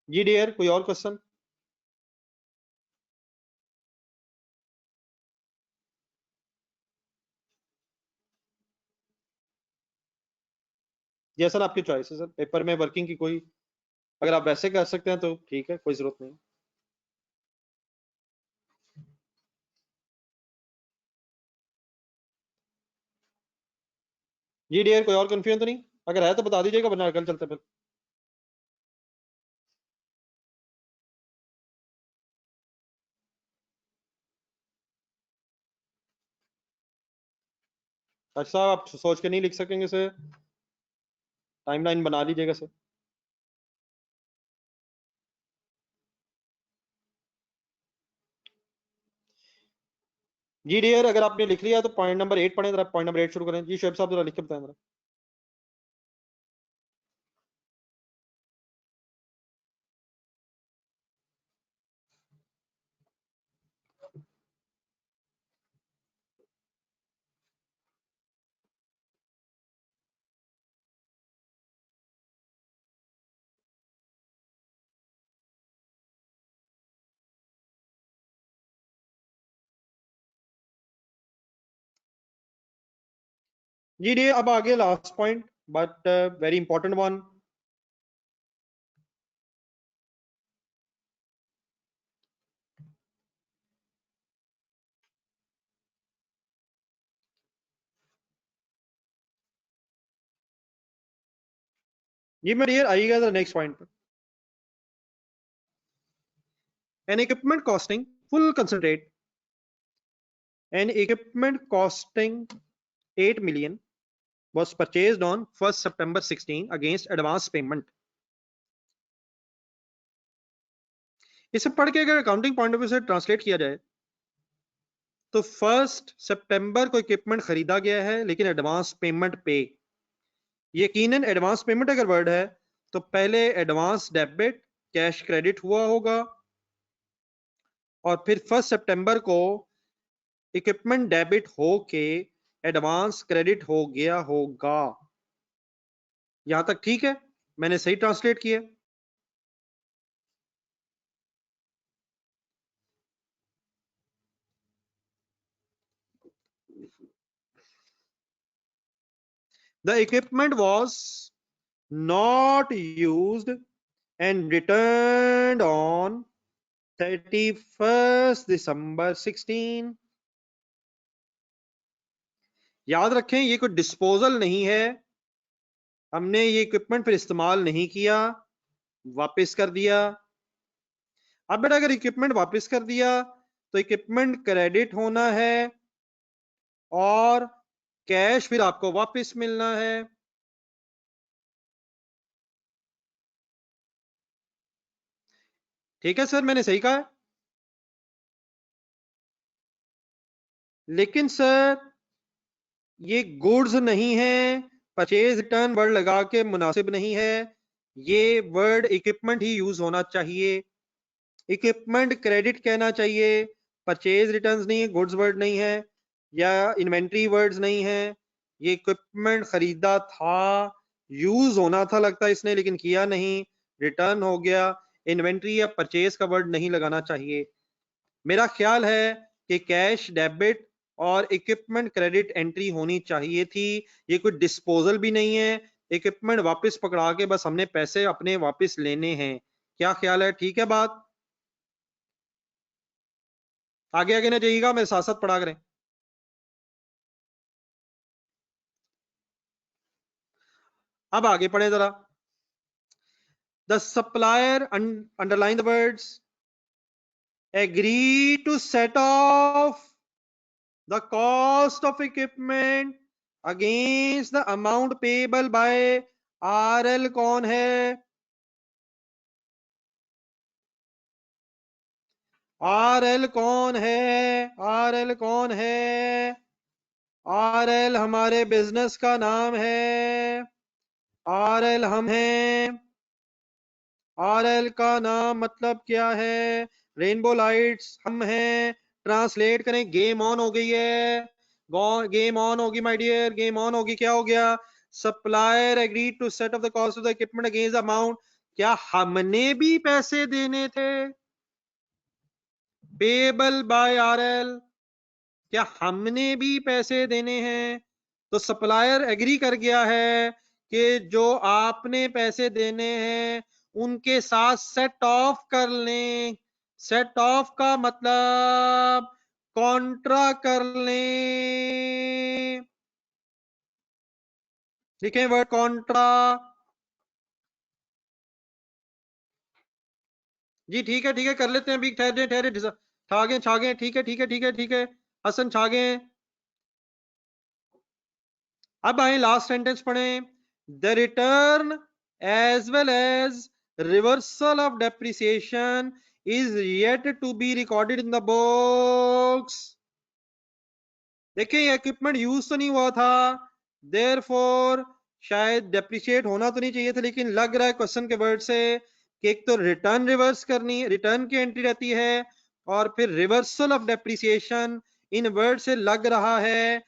जी डियर, कोई और क्वेश्चन? जी सर, आपकी चॉइस है सर, पेपर में वर्किंग की कोई, अगर आप वैसे कर सकते हैं तो ठीक है, कोई जरूरत नहीं। जी डियर, कोई और कंफ्यूजन तो नहीं? अगर है तो बता दीजिएगा, वरना कल चलते फिर। अच्छा साहब, आप सोच के नहीं लिख सकेंगे सर? टाइमलाइन बना लीजिएगा सर। जी डियर, अगर आपने लिख लिया तो पॉइंट नंबर 8 पढ़ें, जरा पॉइंट नंबर 8 शुरू करें। जी शुएब साहब, जरा लिख के बताएं जरा। जी अब आगे last point but very important one. जी मेरे डियर आइएगा नेक्स्ट पॉइंट पर। An equipment costing full concentrate an equipment costing 8 million was purchased on 1st September 16 against advance payment। इसे पढ़ के अगर अकाउंटिंग पॉइंट ऑफ व्यू से ट्रांसलेट किया जाए तो 1 सितंबर को इक्विपमेंट खरीदा गया है लेकिन एडवांस पेमेंट पे, यकीनन एडवांस पेमेंट अगर वर्ड है तो पहले एडवांस डेबिट कैश क्रेडिट हुआ होगा और फिर 1 सितंबर को इक्विपमेंट डेबिट होके एडवांस क्रेडिट हो गया होगा। यहां तक ठीक है, मैंने सही ट्रांसलेट किया। The equipment was not used and returned on 31st December 16। याद रखें ये कोई डिस्पोजल नहीं है, हमने ये इक्विपमेंट फिर इस्तेमाल नहीं किया, वापस कर दिया। अब बेटा अगर इक्विपमेंट वापस कर दिया तो इक्विपमेंट क्रेडिट होना है और कैश फिर आपको वापस मिलना है। ठीक है सर, मैंने सही कहा है? लेकिन सर ये गुड्स नहीं है, परचेज रिटर्न वर्ड लगा के मुनासिब नहीं है, ये वर्ड इक्विपमेंट ही यूज होना चाहिए। इक्विपमेंट क्रेडिट कहना चाहिए, परचेज रिटर्न्स नहीं है, गुड्स वर्ड नहीं है या इन्वेंट्री वर्ड्स नहीं है। ये इक्विपमेंट खरीदा था, यूज होना था लगता है इसने लेकिन किया नहीं, रिटर्न हो गया। इन्वेंट्री या परचेज का वर्ड नहीं लगाना चाहिए। मेरा ख्याल है कि कैश डेबिट और इक्विपमेंट क्रेडिट एंट्री होनी चाहिए थी। ये कोई डिस्पोजल भी नहीं है, इक्विपमेंट वापस पकड़ा के बस हमने पैसे अपने वापस लेने हैं। क्या ख्याल है, ठीक है बात? आगे आगे ना जाइएगा, मेरे साथ साथ पढ़ा करें। अब आगे पढ़े जरा। The supplier underline the words agree to set off the cost of equipment against the amount payable by RL कौन है? RL कौन है? RL कौन है? RL हमारे बिजनेस का नाम है, RL हम हैं। RL का नाम मतलब क्या है? रेनबो लाइट्स हम हैं। ट्रांसलेट करें, गेम ऑन हो गई है, गेम ऑन होगी माय डियर, गेम ऑन होगी। क्या हो गया? Supplier agree to set off the cost of the equipment against amount. क्या हमने भी पैसे देने थे? पेबल बाय आरएल, क्या हमने भी पैसे देने हैं? तो सप्लायर एग्री कर गया है कि जो आपने पैसे देने हैं उनके साथ सेट ऑफ कर लें। सेट ऑफ का मतलब कॉन्ट्रा कर लें। लिखें वर्ड कॉन्ट्रा। जी ठीक है कर लेते हैं, अभी ठहरे ठहरे छागे छागे, ठीक है ठीक है ठीक है ठीक है। हसन छागे। अब आए लास्ट सेंटेंस पढ़ें। The return as well as reversal of depreciation is yet to be recorded in the books. देखिए ये इक्विपमेंट यूज तो नहीं हुआ था, देयरफॉर शायद डेप्रिशिएट होना तो नहीं चाहिए था, लेकिन लग रहा है क्वेश्चन के वर्ड से कि एक तो रिटर्न रिवर्स करनी, रिटर्न की एंट्री रहती है और फिर reversal of depreciation. In word से लग रहा है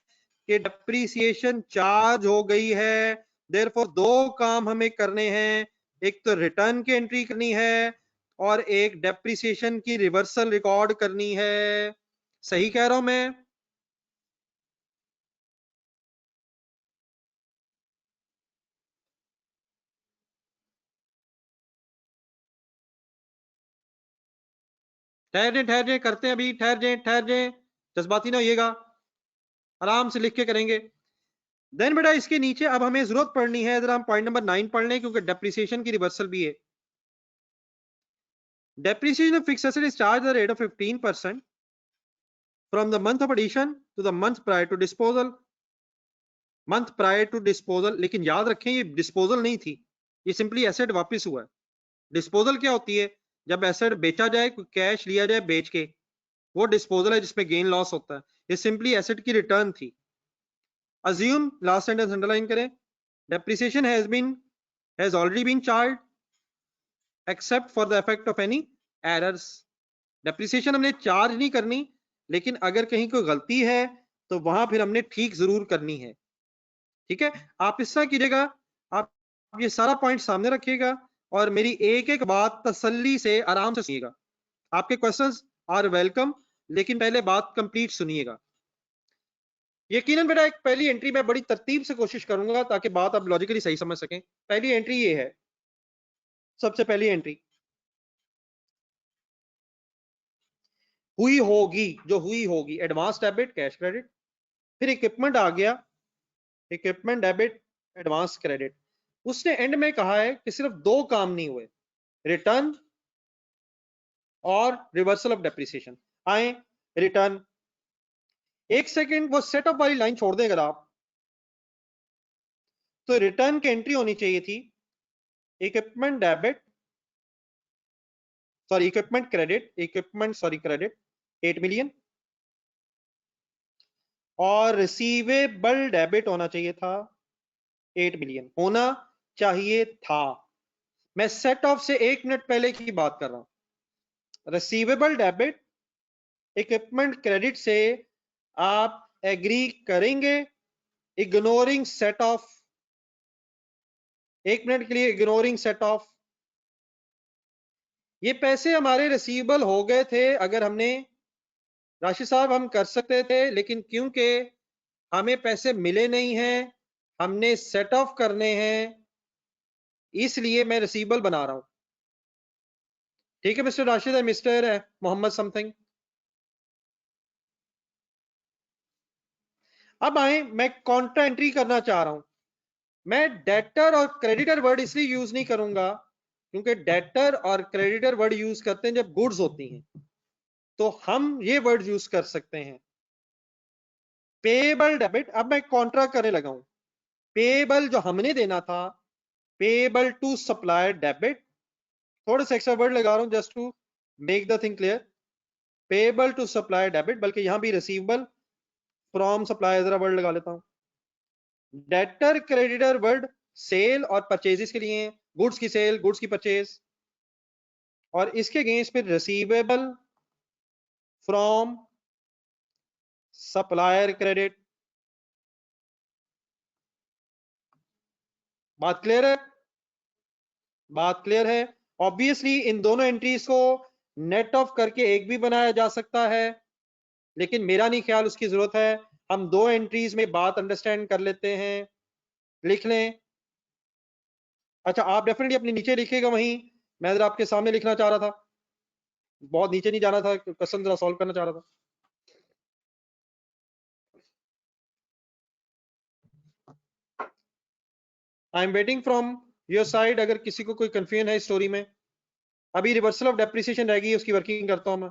कि डेप्रिसिएशन चार्ज हो गई है। देयरफॉर दो काम हमें करने हैं, एक तो रिटर्न की एंट्री करनी है और एक डेप्रिसिएशन की रिवर्सल रिकॉर्ड करनी है। सही कह रहा हूं मैं? ठहर जाए करते हैं, अभी ठहर जाए, जज्बाती ना होइएगा, आराम से लिख के करेंगे। देन बेटा इसके नीचे अब हमें जरूरत पड़नी है, इधर हम पॉइंट नंबर 9 पढ़ लें क्योंकि डेप्रिसिएशन की रिवर्सल भी है। Depreciation of fixed asset is charged at the rate of 15% from the month of addition to the month prior to disposal. Month prior to disposal, लेकिन याद रखें ये डिस्पोजल नहीं थी, ये सिंपली एसेट वापस हुआ है। डिस्पोजल क्या होती है? जब एसेट बेचा जाए, कैश लिया जाए बेच के, वो डिस्पोजल है जिसमें गेन लॉस होता है। ये सिंपली एसेट की रिटर्न थी। अज्यूम, लास्ट सेंटेंस अंडरलाइन करें, depreciation has already been charge except for the effect of any errors. Depreciation हमने चार्ज नहीं करनी, लेकिन अगर कहीं कोई गलती है तो वहां फिर हमने ठीक जरूर करनी है। ठीक है, आप इस तरह कीजिएगा, आप ये सारा पॉइंट सामने रखिएगा और मेरी एक एक बात तसल्ली से आराम से सुनिएगा। आपके क्वेश्चंस आर वेलकम, लेकिन पहले बात कंप्लीट सुनिएगा। यकीनन बेटा एक पहली एंट्री मैं बड़ी तरतीब से कोशिश करूंगा ताकि बात आप लॉजिकली सही समझ सकें। पहली एंट्री ये है, सबसे पहली एंट्री हुई होगी, जो हुई होगी एडवांस डेबिट कैश क्रेडिट, फिर इक्विपमेंट आ गया, इक्विपमेंट डेबिट एडवांस क्रेडिट। उसने एंड में कहा है कि सिर्फ दो काम नहीं हुए, रिटर्न और रिवर्सल ऑफ डेप्रिसिएशन। आए रिटर्न, एक सेकंड वो सेटअप वाली लाइन छोड़ दें अगर आप, तो रिटर्न की एंट्री होनी चाहिए थी equipment debit, sorry equipment credit, equipment sorry credit 8 million, और रिसीवेबल डेबिट होना चाहिए था 8 मिलियन, होना चाहिए था। मैं सेट ऑफ से 1 मिनट पहले की बात कर रहा हूं। रिसीवेबल डेबिट इक्विपमेंट क्रेडिट से आप एग्री करेंगे, इग्नोरिंग सेट ऑफ, 1 मिनट के लिए इग्नोरिंग सेट ऑफ। ये पैसे हमारे रिसीवेबल हो गए थे, अगर हमने, राशि साहब हम कर सकते थे, लेकिन क्योंकि हमें पैसे मिले नहीं हैं, हमने सेट ऑफ करने हैं, इसलिए मैं रिसीवेबल बना रहा हूं। ठीक है मिस्टर राशिद है, मिस्टर मोहम्मद समथिंग। अब आए, मैं कॉन्ट्रा एंट्री करना चाह रहा हूं। मैं डेटर और क्रेडिटर वर्ड इसलिए यूज नहीं करूंगा क्योंकि डेटर और क्रेडिटर वर्ड यूज करते हैं जब गुड्स होती हैं, तो हम ये वर्ड यूज कर सकते हैं पेएबल डेबिट। अब मैं कॉन्ट्रा करने लगा हूं, पेएबल जो हमने देना था, पेएबल टू सप्लायर डेबिट, थोड़े से एक्स्ट्रा वर्ड लगा रहा हूं just to make the thing clear, payable to supplier debit, बल्कि यहां भी रिसीवेबल फ्रॉम सप्लायर, जरा वर्ड लगा लेता हूं। डेटर क्रेडिटर वर्ड सेल और परचेजेस के लिए, गुड्स की सेल, गुड्स की परचेज, और इसके अगेंस्ट फिर रिसीवेबल फ्रॉम सप्लायर क्रेडिट। बात क्लियर है? बात क्लियर है? ऑब्वियसली इन दोनों एंट्रीज को नेट ऑफ करके एक भी बनाया जा सकता है, लेकिन मेरा नहीं ख्याल उसकी जरूरत है। हम दो एंट्रीज में बात अंडरस्टैंड कर लेते हैं, लिख लें। अच्छा आप डेफिनेटली अपने नीचे लिखिएगा, वहीं मैं जरा आपके सामने लिखना चाह रहा था, बहुत नीचे नहीं जाना था, क्वेश्चन जरा सॉल्व करना चाह रहा था। I am waiting from your side, अगर किसी को कोई कंफ्यूजन है स्टोरी में। अभी रिवर्सल ऑफ डेप्रिसिएशन रहेगी, उसकी वर्किंग करता हूं मैं।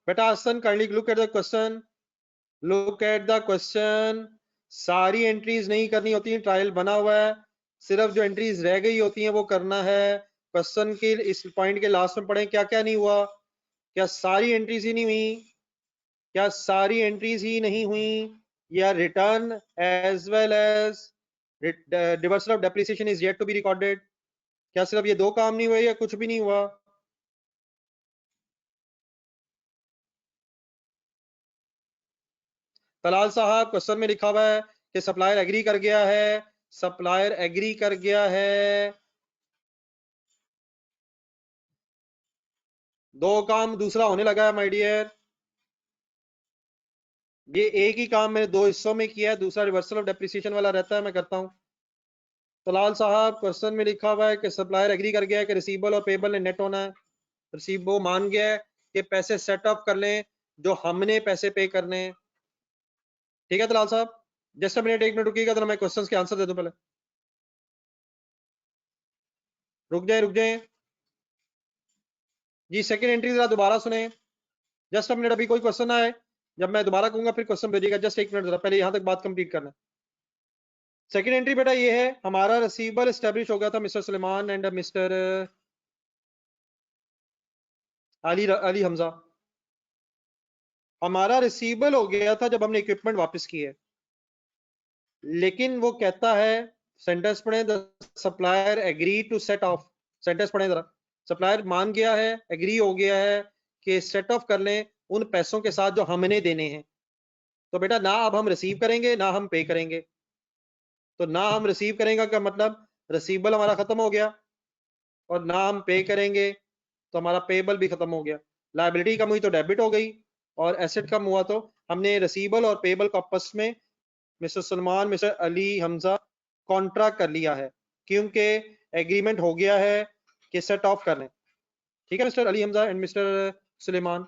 बेटा Hasan kindly look at the question, look at the question. सारी एंट्रीज नहीं करनी होती, ट्रायल बना हुआ है, सिर्फ जो एंट्रीज रह गई होती हैं वो करना है। क्वेश्चन के इस पॉइंट के लास्ट में पढ़ें क्या क्या नहीं हुआ, क्या सारी एंट्रीज ही नहीं हुई, क्या सारी एंट्रीज ही नहीं हुई, या return as well as reversal of depreciation is yet to be recorded, क्या सिर्फ ये दो काम नहीं हुए या कुछ भी नहीं हुआ? तलाल साहब क्वेश्चन में लिखा हुआ है कि सप्लायर एग्री कर गया है, सप्लायर एग्री कर गया है, दो काम दूसरा होने लगा है माय डियर। ये एक ही काम मैंने दो हिस्सों में किया है, दूसरा रिवर्सल ऑफ डेप्रिसिएशन वाला रहता है, मैं करता हूँ। तलाल साहब क्वेश्चन में लिखा हुआ है कि सप्लायर एग्री कर गया है कि रिसीवेबल और पेबल ने नेट होना है। रिसीव वो मान गया है कि पैसे सेट ऑफ कर लें जो हमने पैसे पे करने हैं। ठीक है तलाल साहब, जस्ट अ मिनट, एक मिनट रुकिएगा तो मैं क्वेश्चंस के आंसर दे दूं पहले। रुक जाए जी। सेकंड एंट्री जरा दोबारा सुने, जस्ट अ मिनट, अभी कोई क्वेश्चन आए जब मैं दोबारा कहूंगा फिर क्वेश्चन भेजिएगा, जस्ट एक मिनट जरा, पहले यहां तक बात कंप्लीट करना है। सेकंड एंट्री बेटा ये है, हमारा रिसीवेबल एस्टेब्लिश हो गया था mister Suleman and mister Ali Ali Hamza. हमारा रिसीवेबल हो गया था जब हमने इक्विपमेंट वापस किए, लेकिन वो कहता है, सेंटेंस पढ़े, the supplier agree to set off, sentence पढ़े जरा, सप्लायर मान गया है, एग्री हो गया है कि सेट ऑफ कर लें उन पैसों के साथ जो हमने देने हैं। तो बेटा ना अब हम रिसीव करेंगे ना हम पे करेंगे। तो ना हम रिसीव करेंगे का मतलब रिसीवेबल हमारा खत्म हो गया, और ना हम पे करेंगे तो हमारा पेबल भी खत्म हो गया। लायबिलिटी कम हुई तो डेबिट हो गई, और एसेट कम हुआ तो हमने रिसीवेबल और पेबल को आपस में mister Salman mister Ali Hamza contract कर लिया है, क्योंकि एग्रीमेंट हो गया है कि सेट ऑफ कर लें। ठीक है mister Ali Hamza and mister Suleman.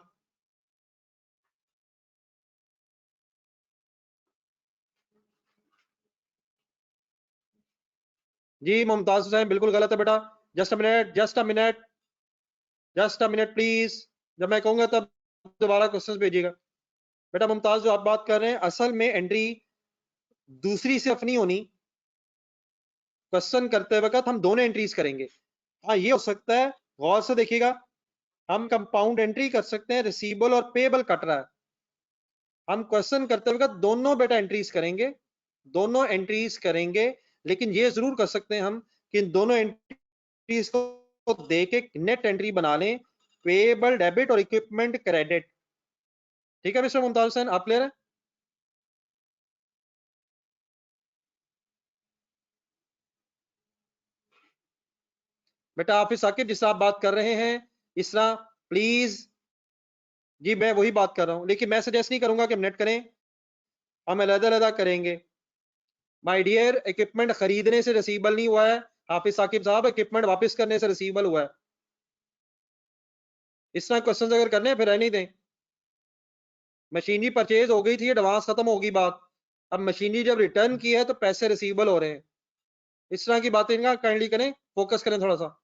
जी मुमताज हुसैन बिल्कुल गलत है बेटा। Just a minute, just a minute, just a minute please, जब मैं कहूंगा तब दोबारा क्वेश्चंस भेजिएगा। बेटा मुमताज जो आप बात कर रहे हैं, असल में एंट्री दूसरी सिर्फ नहीं होनी, क्वेश्चन करते वक्त हम दोनों एंट्रीज करेंगे। हाँ ये हो सकता है, गौर से देखिएगा, हम कंपाउंड एंट्री कर सकते हैं, रिसीवेबल और पेबल कट रहा है, हम क्वेश्चन करते वक्त दोनों बेटा एंट्रीज करेंगे, दोनों एंट्रीज करेंगे। लेकिन ये जरूर कर सकते हैं हम कि इन दोनों एंट्रीज को दे के नेट एंट्री बना लें, पेबल डेबिट और इक्विपमेंट क्रेडिट। ठीक है मिस्टर मुमताज हुसैन, आप क्लियर है? बेटा हाफिज साकिब जिससे आप बात कर रहे हैं, इसरा प्लीज, जी मैं वही बात कर रहा हूं, लेकिन मैं सजेस्ट नहीं करूंगा कि हम नेट करें, हम अलग अलग करेंगे। माय डियर, इक्विपमेंट खरीदने से रिसीवेबल नहीं हुआ है हाफिज साकिब साहब, इक्विपमेंट वापस करने से रिसीवेबल हुआ है। इस तरह क्वेश्चन अगर करने हैं फिर रहने दें। मशीनरी परचेज हो गई थी, एडवांस खत्म होगी बात, अब मशीनरी जब रिटर्न की है तो पैसे रिसीवेबल हो रहे हैं। इस तरह की बातें इनका काइंडली करें, फोकस करें थोड़ा सा।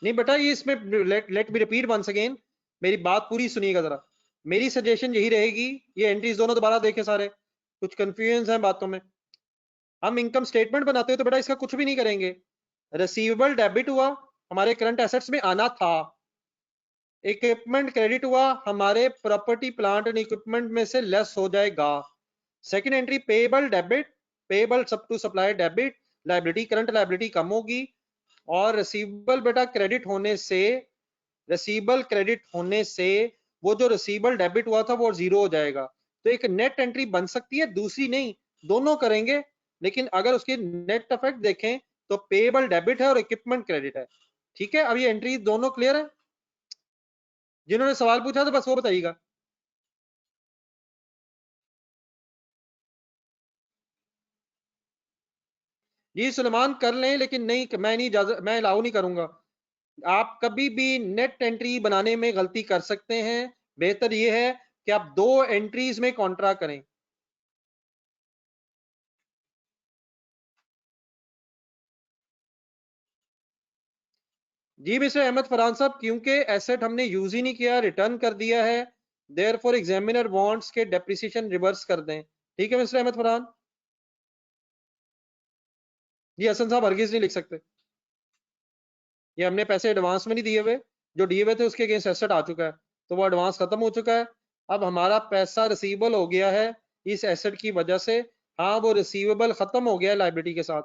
नहीं बेटा ये इसमें let me repeat once again, मेरी बात पूरी सुनिएगा जरा। मेरी सजेशन यही रहेगी, ये एंट्रीज दोनों दोबारा देखें सारे, कुछ कंफ्यूजन है बातों में। हम इनकम स्टेटमेंट बनाते हो तो बेटा इसका कुछ भी नहीं करेंगे, रिसीवेबल डेबिट हुआ, हमारे करंट एसेट्स में आना था, इक्विपमेंट क्रेडिट हुआ, हमारे प्रॉपर्टी प्लांट एंड इक्विपमेंट में से लेस हो जाएगा। Second entry payable debit, payable सब to supplier debit, liability current liability कम होगी, और रिसीवेबल बेटा क्रेडिट होने से, रिसीवेबल क्रेडिट होने से वो जो रिसीवेबल डेबिट हुआ था वो जीरो हो जाएगा। तो एक नेट एंट्री बन सकती है, दूसरी नहीं, दोनों करेंगे। लेकिन अगर उसके नेट इफेक्ट देखें तो पेबल डेबिट है और इक्विपमेंट क्रेडिट है। ठीक है, अब ये एंट्री दोनों क्लियर है? जिन्होंने सवाल पूछा तो बस वो बताइएगा। जी सुलेमान कर लें, लेकिन नहीं, मैं नहीं इजाजत, मैं अलाउ नहीं करूंगा। आप कभी भी नेट एंट्री बनाने में गलती कर सकते हैं, बेहतर यह है कि आप दो एंट्रीज में कॉन्ट्रा करें। जी मिस्टर अहमद फरहान साहब, क्योंकि एसेट हमने यूज ही नहीं किया, रिटर्न कर दिया है, देयरफॉर एग्जामिनर वांट्स के डेप्रिसिएशन रिवर्स कर दें। ठीक है मिस्टर अहमद फरहान। जी हसन साहब हरगिज नहीं लिख सकते, ये हमने पैसे एडवांस में नहीं दिए हुए, जो दिए हुए थे उसके अगेंस्ट एसेट आ चुका है, तो वो एडवांस खत्म हो चुका है, अब हमारा पैसा रिसीवेबल हो गया है इस एसेट की वजह से। हाँ वो रिसीवेबल खत्म हो गया है लाइबिलिटी के साथ।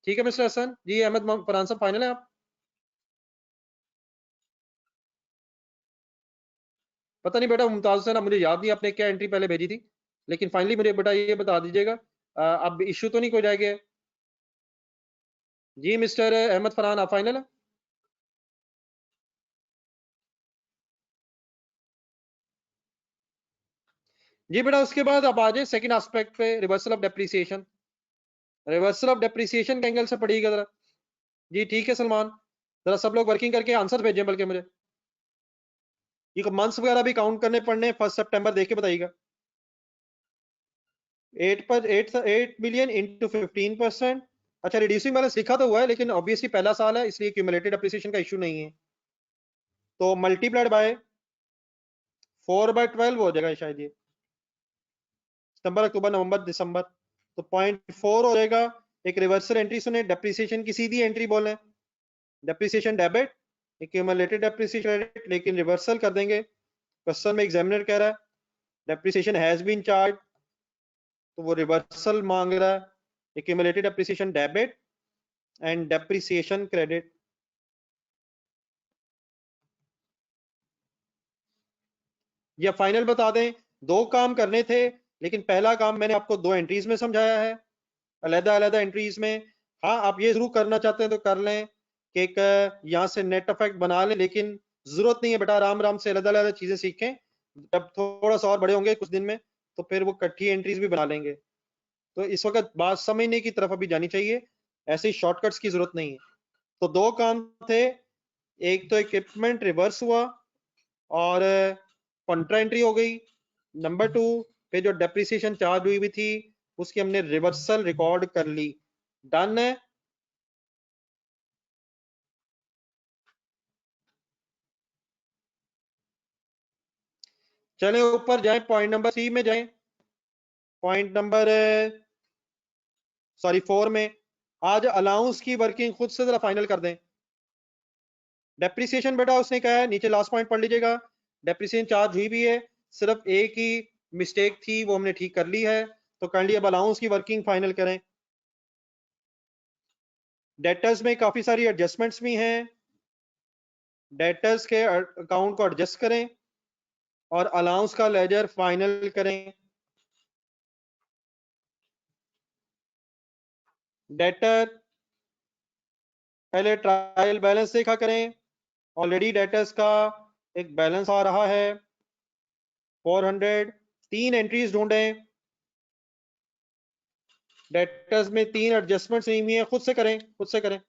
ठीक है मिस्टर हसन। जी अहमद फरहान साहब फाइनल है आप? पता नहीं बेटा मुमताज हुसैन, मुझे याद नहीं आपने क्या एंट्री पहले भेजी थी। लेकिन फाइनली मुझे बेटा ये बता दीजिएगा, अब इश्यू तो नहीं कोई रह गया? जी मिस्टर अहमद फरहान, आप फाइनल है? जी बेटा, उसके बाद आप आ जाए सेकंड एस्पेक्ट पे, reversal of depreciation. Reversal of depreciation के एंगल से पढ़िएगा जरा। जी ठीक है सलमान, जरा सब लोग वर्किंग करके आंसर भेजें बल्कि मुझे, ये मंथ्स वगैरह भी काउंट करने पड़ने, 1 सितंबर देख के बताइएगा। 8 मिलियन इंटू 15%। अच्छा, रिड्यूसिंग बैलेंस लिखा तो हुआ है, लेकिन ऑब्वियसली पहला साल है, इसलिए क्यूमुलेटेड अप्रिसिएशन का इशू नहीं है। तो मल्टीप्लाइड बाय 4/12 हो जाएगा शायद, ये सितंबर, अक्टूबर, नवंबर, दिसंबर, तो 0.4 हो जाएगा। एक रिवर्सल एंट्री सुने, डेप्रिसिएशन की सीधी एंट्री बोले, depreciation debit, accumulated depreciation credit, लेकिन रिवर्सल कर देंगे। क्वेश्चन में एग्जामिनर कह रहा है डेप्रिसिएशन हैज बीन चार्ज, तो वो रिवर्सल मांग रहा है, accumulated depreciation debit and depreciation credit. या फाइनल बता दें, दो काम करने थे, लेकिन पहला काम मैंने आपको दो एंट्रीज में समझाया है, अलग अलग एंट्रीज में। हाँ, आप ये जरूर करना चाहते हैं तो कर लें कि एक यहाँ से नेट इफेक्ट बना लें, लेकिन जरूरत नहीं है बेटा, आराम आराम से अलग अलग चीजें सीखें। जब थोड़ा सा और बड़े होंगे कुछ दिन में, तो फिर वो इकट्ठी एंट्रीज भी बना लेंगे। तो इस वक्त बात समझने की तरफ अभी जानी चाहिए, ऐसे शॉर्टकट्स की जरूरत नहीं है। तो दो काम थे, एक तो इक्विपमेंट रिवर्स हुआ और कॉन्ट्रा एंट्री हो गई। नंबर 2 पे जो डेप्रिसिएशन चार्ज हुई हुई थी, उसकी हमने रिवर्सल रिकॉर्ड कर ली। डन है। चले ऊपर जाए, पॉइंट नंबर 3 में जाए, पॉइंट नंबर सॉरी 4 में। आज अलाउंस की वर्किंग खुद से जरा फाइनल कर दें। डेप्रिसिएशन बेटा उसने कहा है, नीचे लास्ट पॉइंट पढ़ लीजिएगा, डेप्रिसिएशन चार्ज हुई भी है, सिर्फ एक ही मिस्टेक थी, वो हमने ठीक कर ली है। तो कर ली, अब अलाउंस की वर्किंग फाइनल करें। डेटर्स में काफी सारी एडजस्टमेंट्स भी हैं, डेटर्स के अकाउंट को एडजस्ट करें और अलाउंस का लेजर फाइनल करें। डेटर पहले ट्रायल बैलेंस देखा करें, ऑलरेडी डेटर्स का एक बैलेंस आ रहा है 400। तीन एंट्रीज ढूंढें, डेटर्स में तीन एडजस्टमेंट्स नहीं हुई है, खुद से करें, खुद से करें।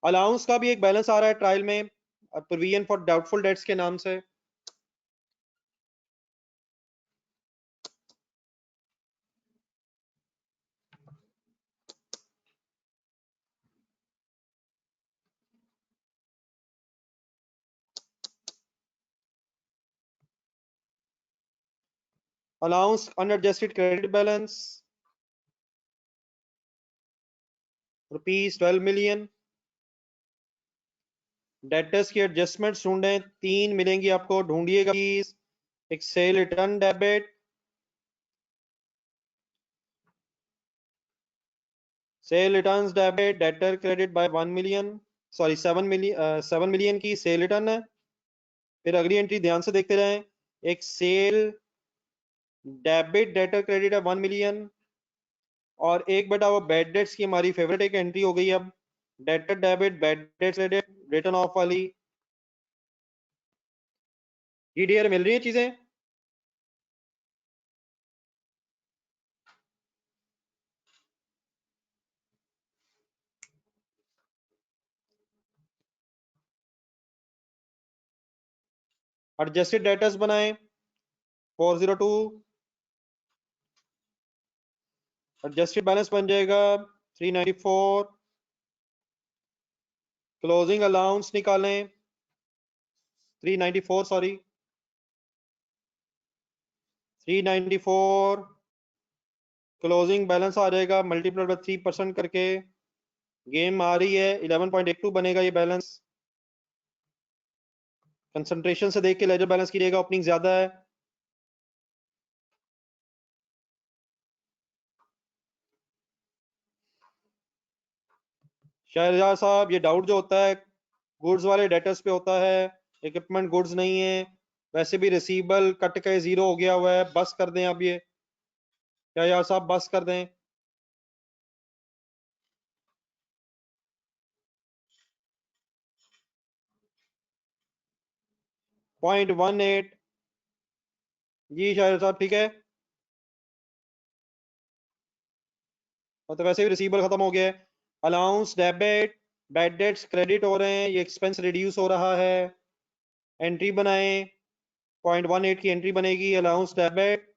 अलाउंस का भी एक बैलेंस आ रहा है ट्रायल में, प्रोविजन फॉर डाउटफुल डेट्स के नाम से। Allowance unadjusted credit balance ₹12 million. Debtors की एडजस्टमेंट ढूंढें, तीन मिलेंगी आपको, ढूंढिएगा। एक sale return debit, sale returns debit, debtor credit by 1 million, sorry 7 million की सेल रिटर्न है। फिर अगली एंट्री ध्यान से देखते रहें, एक सेल डेबिट डेटर क्रेडिट है 1 मिलियन, और एक बेटा वो बैड डेट्स की हमारी फेवरेट एक एंट्री हो गई अब, debtor debit bad debts credit return of वाली। ईडीआर मिल रही है चीजें। एडजस्टेड डेटर्स बनाएं 402, एडजस्टेड बैलेंस बन जाएगा 394। क्लोजिंग अलाउंस निकालें 394, सॉरी 394। क्लोजिंग बैलेंस आ जाएगा मल्टीप्लाइड बाय 3% करके, गेम आ रही है 11.82 बनेगा ये बैलेंस। कंसंट्रेशन से देख के लेजर बैलेंस कीजिएगा, ओपनिंग ज्यादा है। शाहरियार साहब, ये डाउट जो होता है गुड्स वाले डेटर्स पे होता है, इक्विपमेंट गुड्स नहीं है। वैसे भी रिसीवेबल कट के जीरो हो गया हुआ है, बस कर दें अब ये, क्या यार साहब बस कर दें? .18 जी शायद साहब ठीक है। और तो वैसे भी रिसीवेबल खत्म हो गया है। Allowance debit, bad debts credit हो रहे हैं, ये एक्सपेंस रिड्यूस हो रहा है। एंट्री बनाएं, .18 की एंट्री बनेगी, allowance debit,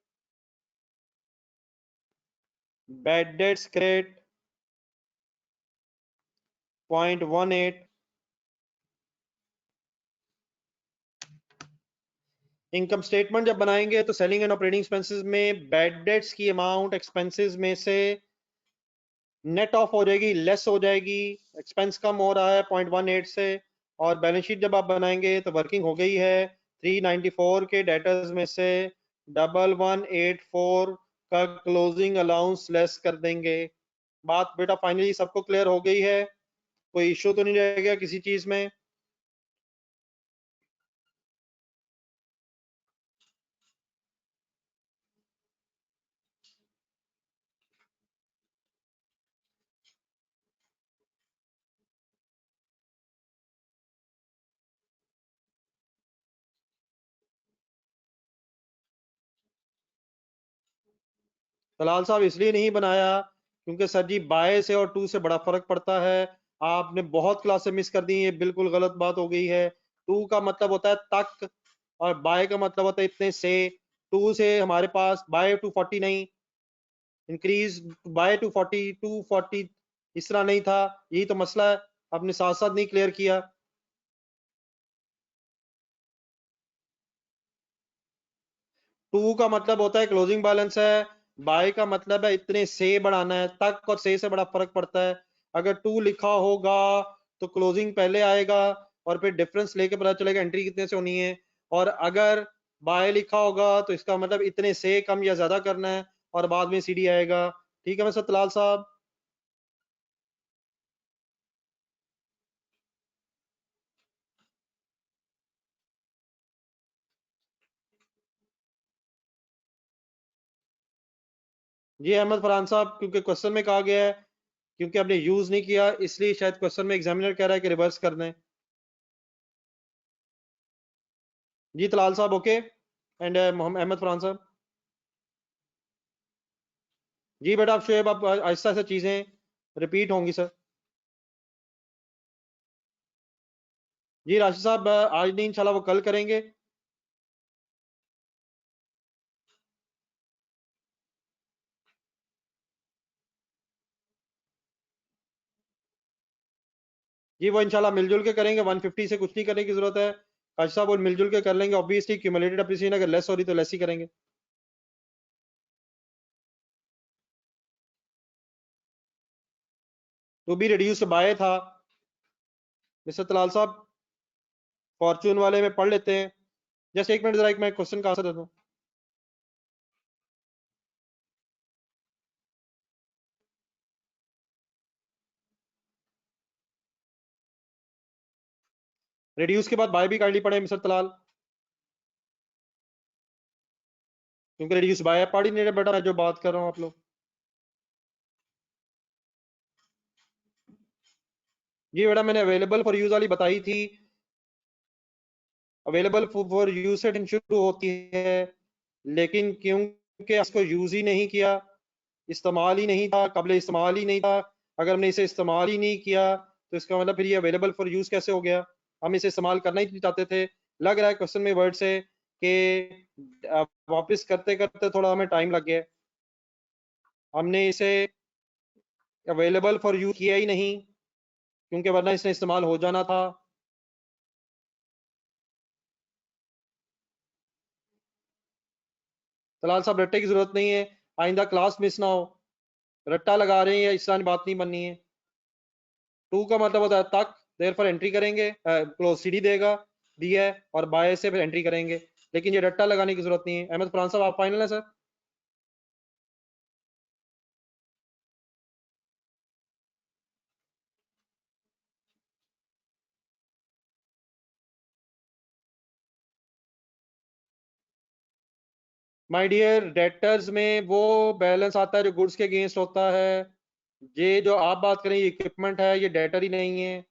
bad debts credit, .18। Income statement जब बनाएंगे तो सेलिंग एंड ऑपरेटिंग एक्सपेंसेस में बैड डेट्स की अमाउंट एक्सपेंसेस में से नेट ऑफ हो जाएगी, लेस हो जाएगी। एक्सपेंस कम हो रहा है .18 से। और बैलेंस शीट जब आप बनाएंगे तो वर्किंग हो गई है। 394 के डेटर्स में से 1184 का क्लोजिंग अलाउंस लेस कर देंगे। बात बेटा फाइनली सबको क्लियर हो गई है? कोई इश्यू तो नहीं रह गया किसी चीज में? दलाल साहब इसलिए नहीं बनाया क्योंकि सर जी बाय से और टू से बड़ा फर्क पड़ता है। आपने बहुत क्लासें मिस कर दी, ये बिल्कुल गलत बात हो गई है। टू का मतलब होता है तक, और बाय का मतलब होता है इतने से। टू से हमारे पास बाय 240 नहीं, इंक्रीज बाय 240, 240 इस तरह नहीं था। यही तो मसला है, आपने साथ साथ नहीं क्लियर किया। टू का मतलब होता है क्लोजिंग बैलेंस है, बाय का मतलब है इतने से बढ़ाना है। तक और से बड़ा फर्क पड़ता है। अगर टू लिखा होगा तो क्लोजिंग पहले आएगा, और फिर डिफरेंस लेके पता चलेगा एंट्री कितने से होनी है। और अगर बाय लिखा होगा तो इसका मतलब इतने से कम या ज्यादा करना है, और बाद में सीडी आएगा। ठीक है मैं सतलाल साहब? जी अहमद फरहान साहब, क्योंकि क्वेश्चन में कहा गया है, क्योंकि आपने यूज नहीं किया इसलिए शायद क्वेश्चन में एग्जामिनर कह रहा है कि रिवर्स कर दें। जी तलाल साहब ओके, एंड मोहम्मद अहमद फरहान साहब। जी बेटा आप शुएब, आप आहिस्ता आहिस्ता चीजें रिपीट होंगी सर। जी राशिद साहब आज नहीं इंशाल्लाह वो कल करेंगे। जी वो इंशाल्लाह मिलजुल के करेंगे, 150 से कुछ नहीं करने की जरूरत है। राशिद साहब वो मिलजुल के कर लेंगे, ऑब्वियसली क्यूमुलेटेड अप्रिसिएशन अगर लेस हो रही तो लेस ही करेंगे। तो भी रिड्यूस बाय था मिस्टर तलाल साहब, फॉर्चून वाले में पढ़ लेते हैं। जस्ट एक मिनट जरा, एक मैं क्वेश्चन का आंसर दे दूं। रिड्यूस के बाद बाय भी करनी पड़े मिस्टर तलाल, क्योंकि रिड्यूस बाय पढ़ ही नहीं रहे बेटा, मैं जो बात कर रहा हूँ आप लोग। जी बेटा मैंने अवेलेबल फॉर यूज वाली बताई थी। अवेलेबल फॉर यूज से शुरू होती है, लेकिन क्योंकि इसको यूज ही नहीं किया, इस्तेमाल ही नहीं था, काबिल इस्तेमाल ही नहीं था। अगर हमने इसे इस्तेमाल ही नहीं किया तो इसका मतलब फिर ये अवेलेबल फॉर यूज कैसे हो गया? हम इसे इस्तेमाल करना ही नहीं चाहते थे। लग रहा है क्वेश्चन में वर्ड से कि वापस करते करते थोड़ा हमें टाइम लग गया। हमने इसे अवेलेबल फॉर यूज किया ही नहीं, क्योंकि वरना इसने इस्तेमाल हो जाना था। तलाल साहब रट्टे की जरूरत नहीं है, आइंदा क्लास मिस ना हो। रट्टा लगा रहे हैं या इस तरह की बात नहीं बननी है। टू का मतलब होता है तक, देर पर एंट्री करेंगे, क्लोज सीडी देगा, दिया है, और बाय से फिर एंट्री करेंगे। लेकिन ये रट्टा लगाने की जरूरत नहीं है। अहमद फरहान साहब आप फाइनल है सर? माय डियर, डेटर्स में वो बैलेंस आता है जो गुड्स के अगेंस्ट होता है। ये जो आप बात करें ये इक्विपमेंट है, ये डेटर ही नहीं है।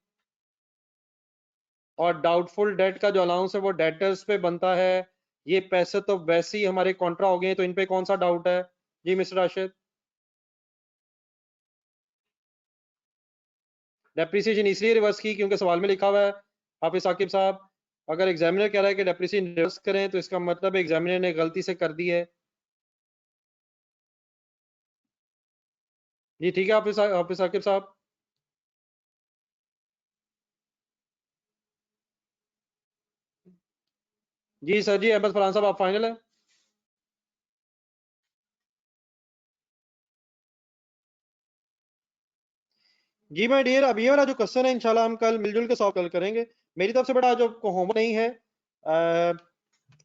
और डाउटफुल डेट का जो अलाउंस है वो डेटर्स पे बनता है। ये पैसे तो वैसे ही हमारे कॉन्ट्रा हो गए, तो इन पे कौन सा डाउट है? जी मिस्टर राशिद। डेप्रिसिएशन इसलिए रिवर्स की क्योंकि सवाल में लिखा हुआ है हाफिज साकिब साहब, अगर एग्जामिनर कह रहा है कि डेप्रिसिएशन रिवर्स करें तो इसका मतलब एग्जामिनर ने गलती से कर दी है। जी ठीक है हाफिज साकिब साहब। जी सर जी, अहमद फरहान साहब आप फाइनल है? जी माय डियर, अब ये वाला जो क्वेश्चन है इंशाल्लाह हम कल मिलजुल के सॉल्व कल करेंगे। मेरी तरफ से बड़ा जो होमवर्क नहीं है,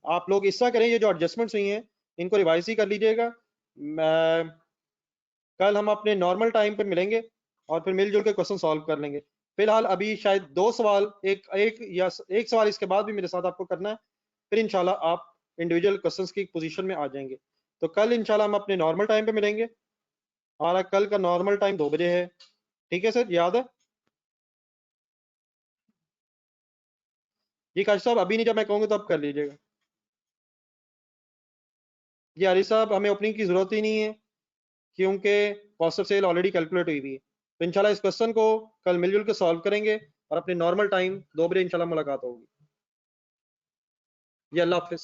आप लोग इस तरह करें, ये जो एडजस्टमेंट्स हुई हैं इनको रिवाइज ही कर लीजिएगा। कल हम अपने नॉर्मल टाइम पे मिलेंगे और फिर मिलजुल के क्वेश्चन सॉल्व कर लेंगे। फिलहाल अभी शायद दो सवाल, एक एक या एक सवाल इसके बाद भी मेरे साथ आपको करना है, फिर इंशाल्लाह आप इंडिविजुअल क्वेश्चंस की पोजीशन में आ जाएंगे। तो कल इंशाल्लाह हम अपने नॉर्मल टाइम पे मिलेंगे। हमारा कल का नॉर्मल टाइम 2 बजे है, ठीक है सर, याद है? जी काश साहब, अभी नहीं, जब मैं कहूँगा तो आप कर लीजिएगा। जी आरिफ साहब, हमें ओपनिंग की जरूरत ही नहीं है क्योंकि cost of sale already calculate हुई हुई है। तो इंशाल्लाह इस क्वेश्चन को कल मिलजुल के सॉल्व करेंगे और अपने नॉर्मल टाइम 2 बजे इंशाल्लाह मुलाकात होगी। जी अल्लाह हाफिज।